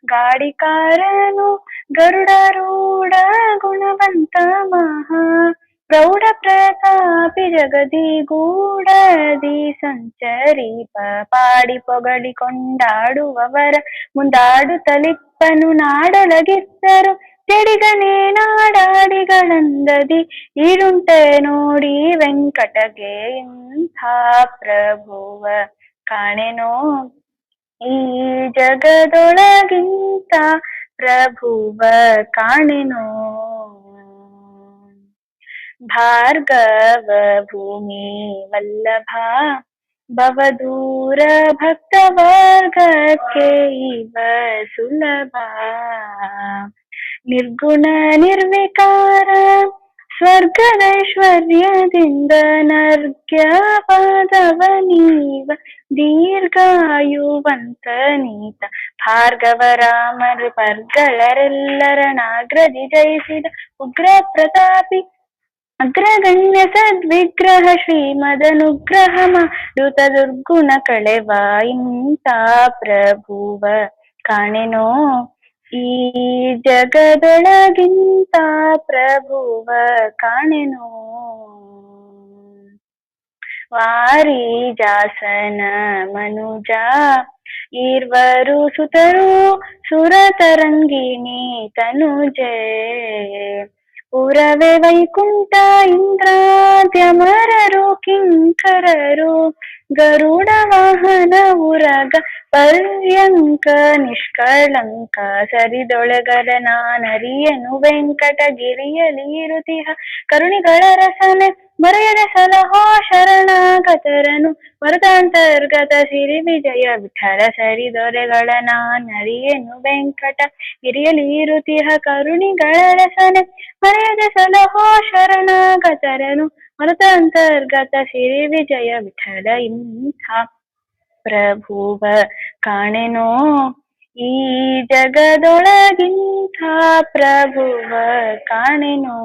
ಗಾಡಿಕಾರನು ಗರುಡಾರೂಢ ಗುಣವಂತ ಮಹಾ ಪ್ರೌಢ ಪ್ರತಾಪಿ ಜಗದಿ ಗೂಢದಿ ಸಂಚರೀಪ ಪಾಡಿ ಪೊಗಳಿ ಕೊಂಡಾಡುವವರ ಮುಂದಾಡುತ್ತಲಿಪ್ಪನು ನಾಡಲಗಿದ್ದರು ತೆಡಿಗನೆ ನಾಡಾಡಿಗಳಂದದಿ ಈರುಂಟೆ ನೋಡಿ ವೆಂಕಟಗೆ ಇಂಥ ಪ್ರಭುವ ಕಾಣೆನೋ ಈ ಜಗದೊಳಗಿಂತ ಪ್ರಭುವ ಕಾಣೆನೋ ಭಾರ್ಗವ ಭೂಮಿ ವಲ್ಲಭ ಭವದೂರ ಭಕ್ತ ವರ್ಗಕ್ಕೆ ಇವ ಸುಲಭ ನಿರ್ಗುಣ ನಿರ್ವಿಕಾರ ಸ್ವರ್ಗದೈಶ್ವರ್ಯದಿಂದ ನರ್ಗ್ಯಪಾದವನೀವ ದೀರ್ಘಾಯುವಂತ ನೀತ ಭಾರ್ಗವ ರಾಮರು ಪರ್ಗಳರೆಲ್ಲರನಾಗ್ರದಿ ಜಯಿಸಿದ ಉಗ್ರ ಪ್ರತಾಪಿ ಅಗ್ರಗಣ್ಯ ಸದ್ವಿಗ್ರಹ ಶ್ರೀಮದನುಗ್ರಹ ಮಾಡುತ್ತ ದುರ್ಗುಣ ಕಳೆವ ಇಂಥ ಪ್ರಭುವ ಕಾಣೆನೋ ಈ ಜಗದೊಳಗಿಂತ ಪ್ರಭುವ ಕಾಣೆನೋ ವಾರಿಜಾಸನ ಮನುಜ ಈರ್ವರು ಸುತರು ಸುರತರಂಗಿಣಿ ತನುಜೆ ಪುರವೇ ವೈಕುಂಠ ಇಂದ್ರಾದ್ಯಮರರು ಕಿಂಕರರು ಗರುಡ ವಾಹನ ಉರಗ ಪರ್ಯಂಕ ನಿಷ್ಕಳಂಕ ಸರಿದೊಳಗರ ನಾನರಿಯನು ವೆಂಕಟಗಿರಿಯಲಿರುತಿಹ ಕರುಣಿಗಳ ರಸನೆ ಮರೆಯದ ಸಲಹೋ ಶರಣಾಗತರನು ವರದಾಂತರ್ಗತ ಸಿರಿ ವಿಜಯ ವಿಠಲ ಸರಿದೊರೆಗಳ ನಾನರಿಯನು ವೆಂಕಟ ಗಿರಿಯಲಿರುತಿಹ ಕರುಣಿಗಳ ರಸನೆ ಮರೆಯದ ಸಲಹೋ ಶರಣಾಗತರನು ಮರುತಾಂತರ್ಗತ ಸಿರಿ ವಿಜಯ ವಿಠಲ ಇಂಥ ಪ್ರಭುವ ಕಾಣೆನೋ ಈ ಜಗದೊಳಗಿಂಥ ಪ್ರಭುವ ಕಾಣೆನೋ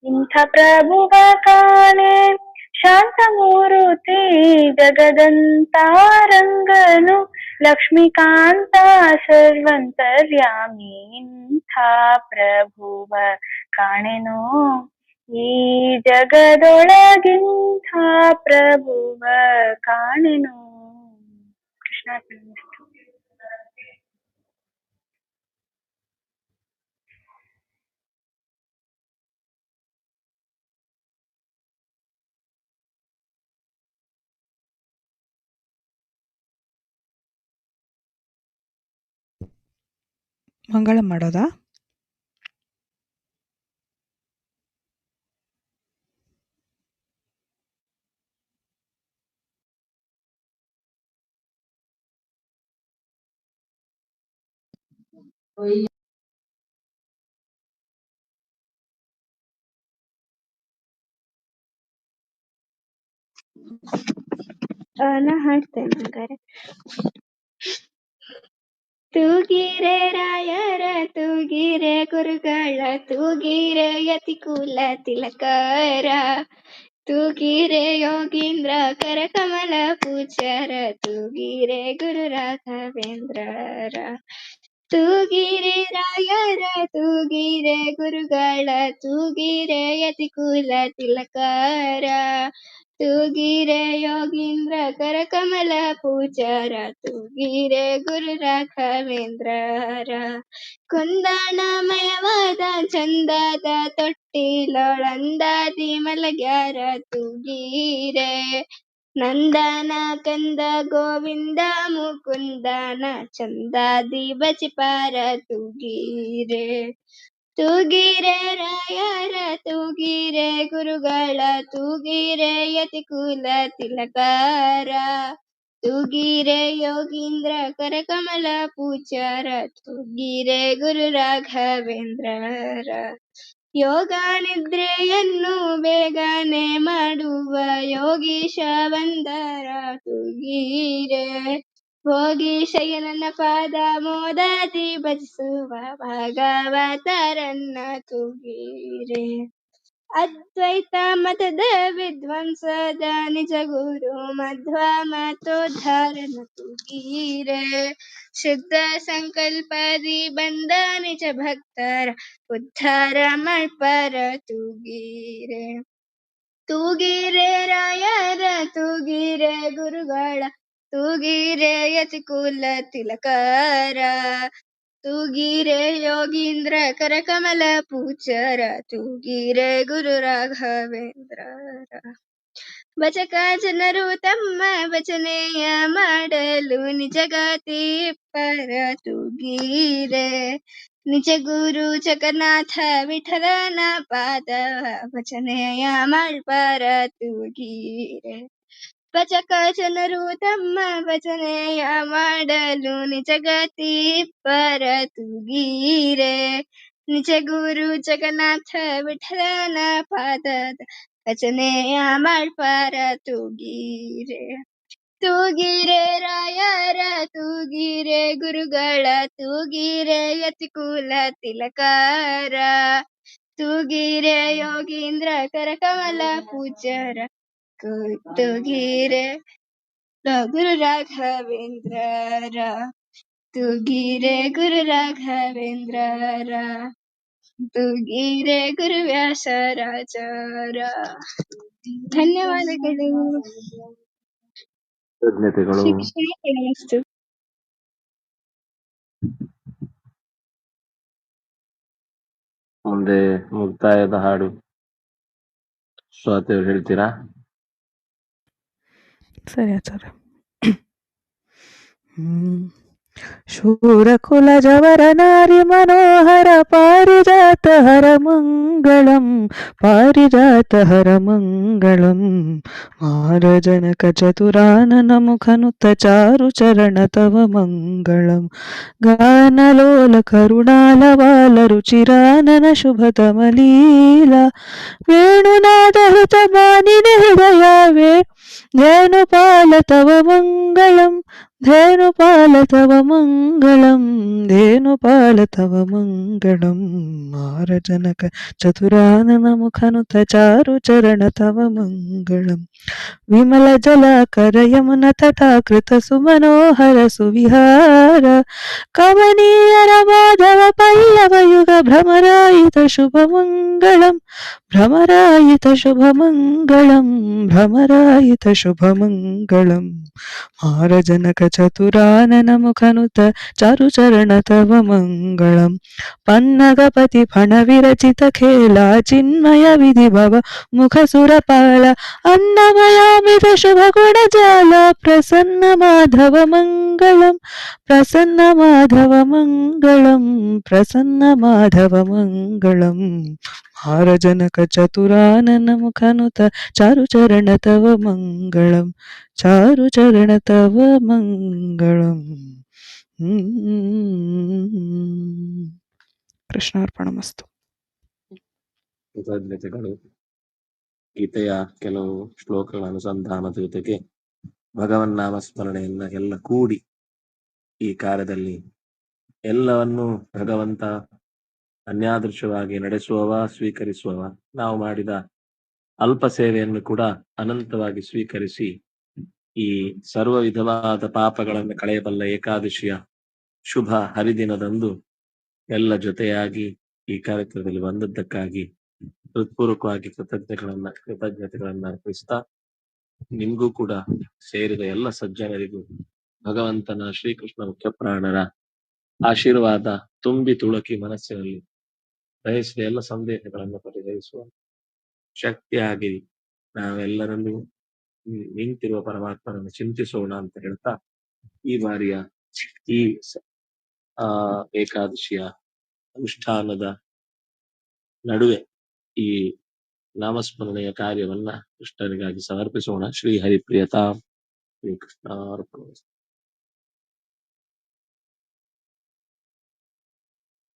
ಇಂಥ ಪ್ರಭುವ ಕಾಣೆ ಶಾಂತಮೂರುತಿ ಜಗದಂತಾರಂಗನು ಲಕ್ಷ್ಮೀಕಾಂತ ಸರ್ವಂತರ್ಯಾಮಿ ಇಂಥ ಪ್ರಭುವ ಕಾಣೆನೋ ಈ ಜಗದೊಳಗಿಂಥ ಪ್ರಭುವ ಕಾಣೆನೋ. ಕೃಷ್ಣಾರ್ಪಣೆ. ಮಂಗಳ ಮಾಡೋದಾ? ನಾ ಹಾಡ್ತೇನೆ ಹಂಗಾರೆ. ತೂಗಿರೆ ರಾಯರ ತೂಗಿರೆ ಗುರುಗಳ ತೂಗಿರೆ ಯತಿಕುಲ ತಿಲಕರ ತೂಗಿರೆ ಯೋಗೀಂದ್ರ ಕರಕಮಲ ಪೂಜ್ಯರ ತೂಗಿರೆ ಗುರು ರಾಘವೇಂದ್ರರ ತೂಗಿರೆ ರಾಯರ ತೂಗಿರೆ ಗುರುಗಳ ತೂಗಿರೆ ಯತಿಕುಲ ತಿಲಕರ ತೂಗಿರೆ ಯೋಗೀಂದ್ರ ಕರಕಮಲ ಪೂಜಾರ ತೂಗಿರೆ ಗುರು ರಾಘವೇಂದ್ರರ ಕುಂದಣಮಯವಾದ ಚಂದದ ತೊಟ್ಟಿಲೊಳಂದಾದಿ ಮಲಗ್ಯಾರ ತೂಗಿರೆ ನಂದನ ಕಂದ ಗೋವಿಂದ ಮುಕುಂದನ ಚಂದಾದಿ ಬಚಿಪಾರ ತೂಗಿರೆ ತೂಗಿರೆ ರಾಯರ ತೂಗಿರೆ ಗುರುಗಳ ತೂಗಿರೆ ಯತಿಕುಲ ತಿಲಕರ ತೂಗಿರೆ ಯೋಗೀಂದ್ರ ಕರಕಮಲ ಪೂಜ್ಯರ ತೂಗಿರೆ ಗುರು ರಾಘವೇಂದ್ರರ ಯೋಗ ನಿದ್ರೆಯನ್ನು ಬೇಗನೆ ಮಾಡುವ ಯೋಗೀಶ ವಂದರ ತೂಗಿರೆ ಹೋಗಿ ಶಯನನ ಪಾದ ಮೋದದಿ ಭಜಿಸುವ ಭಾಗವತರನ್ನ ತೂಗಿರೆ. ಅದ್ವೈತ ಮತದ ವಿಧ್ವಂಸದ ನಿಜ ಗುರು ಮಧ್ವ ಮತೋದ್ಧಾರನ ತೂಗಿರೆ. ಶುದ್ಧ ಸಂಕಲ್ಪದಿ ಬಂದ ನಿಜ ಭಕ್ತರ ಉದ್ಧಾರ ಮಳ್ಪರ ತೂಗಿರೆ. ತೂಗಿರೆ ರಾಯರ ತೂಗಿರೆ ಗುರುಗಳ ತೂಗಿರೆ ಯತಿಕುಲ ತಿಲಕರ. ತೂಗಿರೆ ಯೋಗೀಂದ್ರ ಕರಕಮಲ ಪೂಜ್ಯರ ತೂಗಿರೆ ಗುರು ರಾಘವೇಂದ್ರರ. ಭಜಕ ಜನರು ತಮ್ಮ ಭಜನೆಯ ಮಾಡಲು ನಿಜಗತಿ ಪರ ತೂಗಿರೆ. ನಿಜ ಗುರು ಜಗನ್ನಾಥ ವಿಠಲನ ಪಾದ ಭಜನೆಯ ಮಳ್ಪರ ತೂಗಿರೆ. ಭಜಕ ಜನರು ತಮ್ಮ ಭಜನೆಯ ಮಾಡಲು ನಿಜಗತಿ ಪರ ತೂಗಿರೆ. ನಿಜ ಗುರು ಜಗನ್ನಾಥ ವಿಠಲನ ಪಾದದ ಭಜನೆಯ ಮಳ್ಪರ ತೂಗಿರೆ. ತೂಗಿರೆ ರಾಯರ ತೂಗಿರೆ ಗುರುಗಳ ತೂಗಿರೆ ಯತಿಕುಲ ತಿಲಕರ. ತೂಗಿರೆ ಯೋಗೀಂದ್ರ ಕರಕಮಲ ಪೂಜ್ಯರ ತೂಗಿರೆ ಗುರು ರಾಘವೇಂದ್ರರ. ತೂಗಿರೆ ಗುರು ರಾಘವೇಂದ್ರರ. ತೂಗಿರೆ ಗುರು ವ್ಯಾಸರಾಜರ. ಧನ್ಯವಾದಗಳು. ಕೃತಜ್ಞತೆಗಳು. ಶಿಕ್ಷಣ ಮುಂದೆ ಮುಕ್ತಾಯದ ಹಾಡು ಸ್ವಾತಿ ಅವ್ರು ಹೇಳ್ತೀರಾ? ಸರಿ ಆಚಾರ್ಯ. ಶೂರಕುಲ ಜವರ ನಾರಿ ಮನೋಹರ ಪಾರಿಜಾತ ಹರ ಮಂಗಳಂ ಪಾರಿಜಾತ ಹರ ಮಂಗಳಂ. ಮಾರಜನಕ ಚತುರಾನನ ಮುಖನುತ ಚಾರು ಚರಣ ತವ ಮಂಗಳಂ. ಗಾನಲೋಲ ಕರುಣಾಲ ಬಾಲ ರುಚಿರಾನನ ಶುಭ ತಮಲೀಲ. ವೇಣುನಾದ ಹೃತ ಮಾನಿನಿ ಹೃದಯವೇ ಧೇನುಪಾಲ ತವ ಮಂಗಳಂ. ಧೇನುಪಾಲ ತವ ಮಂಗಳಂ. ಧೇನುಪಾಲ ತವ ಮಂಗಳಂ. ಮಾರಜನಕ ಚತುರಾನನ ಮುಖನುತ ಚಾರು ಚರಣ ತವ ಮಂಗಳಂ. ವಿಮಲ ಜಲಾಕರ ಯಮುನ ತಟಾಕೃತ ಸುಮನೋಹರ ಸುವಿಹಾರ. ಕಮನೀಯರ ಮಾಧವ ಪಲ್ಲವ ಯುಗ ಭ್ರಮರಾಯಿತ ಶುಭ ಮಂಗಳಂ. ಭ್ರಮರಾಯಿತ ಶುಭ ಮಂಗಳಂ. ಭ್ರಮರಾಯಿತ ಶುಭ ಮಂಗಳಂ. ಮಾರಜನಕ ಚತುರಾನನ ಮುಖನುತ ಚಾರು ಚರಣ ತವ ಮಂಗಳಂ. ಪನ್ನಗಪತಿ ಫಣ ವಿರಚಿತ ಖೇಲ ಚಿನ್ಮಯ ವಿಧಿ ಭವ ಮುಖ ಸುರಪಾಲ. ಅನ್ನಮಯಾಮಿತ ಶುಭ ಗುಣ ಜಾಲ ಪ್ರಸನ್ನ ಮಾಧವ ಮಂಗಳಂ. ಪ್ರಸನ್ನ ಮಾಧವ ಮಂಗಳಂ. ಪ್ರಸನ್ನ ಮಾಧವ ಮಂಗಳಂ. ಮಾರಜನಕ ಚತುರಾನನ ಮುಖನುತ ಚಾರು ಚರಣ ತವ ಮಂಗಳಂ. ಚಾರು ಚರಣ ತವ ಮಂಗಳಂ. ಕೃಷ್ಣಾರ್ಪಣಮಸ್ತು. ಕೃತಜ್ಞತೆಗಳು. ಗೀತೆಯ ಕೆಲವು ಶ್ಲೋಕಗಳ ಅನುಸಂಧಾನದ ಜೊತೆಗೆ ಭಗವನ್ನಾಮ ಸ್ಮರಣೆಯನ್ನ ಎಲ್ಲ ಕೂಡಿ ಈ ಕಾರ್ಯದಲ್ಲಿ ಎಲ್ಲವನ್ನು ಭಗವಂತ ಅನ್ಯಾದೃಶವಾಗಿ ನಡೆಸುವವ, ಸ್ವೀಕರಿಸುವವ. ನಾವು ಮಾಡಿದ ಅಲ್ಪ ಸೇವೆಯನ್ನು ಕೂಡ ಅನಂತವಾಗಿ ಸ್ವೀಕರಿಸಿ ಈ ಸರ್ವ ವಿಧವಾದ ಪಾಪಗಳನ್ನು ಕಳೆಯಬಲ್ಲ ಏಕಾದಶಿಯ ಶುಭ ಹರಿದಿನದಂದು ಎಲ್ಲ ಜೊತೆಯಾಗಿ ಈ ಕಾರ್ಯಕ್ರಮದಲ್ಲಿ ಬಂದದ್ದಕ್ಕಾಗಿ ಹೃತ್ಪೂರ್ವಕವಾಗಿ ಕೃತಜ್ಞತೆಗಳನ್ನ ಅರ್ಪಿಸ್ತಾ, ನಿಮ್ಗೂ ಕೂಡ ಸೇರಿದ ಎಲ್ಲ ಸಜ್ಜನರಿಗೂ ಭಗವಂತನ ಶ್ರೀಕೃಷ್ಣ ಮುಖ್ಯ ಪ್ರಾಣರ ಆಶೀರ್ವಾದ ತುಂಬಿ ತುಳುಕಿ ಮನಸ್ಸಿನಲ್ಲಿ ಬಯಸಿದ ಎಲ್ಲ ಸಂದೇಹಗಳನ್ನು ಪರಿಹರಿಸುವ ಶಕ್ತಿಯಾಗಿ ನಾವೆಲ್ಲರಲ್ಲೂ ನಿಂತಿರುವ ಪರಮಾತ್ಮನನ್ನು ಚಿಂತಿಸೋಣ ಅಂತ ಹೇಳ್ತಾ, ಈ ಬಾರಿಯ ಈ ಏಕಾದಶಿಯ ಅನುಷ್ಠಾನದ ನಡುವೆ ಈ ನಾಮಸ್ಮರಣೆಯ ಕಾರ್ಯವನ್ನ ಕೃಷ್ಣನಿಗಾಗಿ ಸಮರ್ಪಿಸೋಣ. ಶ್ರೀ ಹರಿಪ್ರಿಯತಾ ಶ್ರೀ ಕೃಷ್ಣ.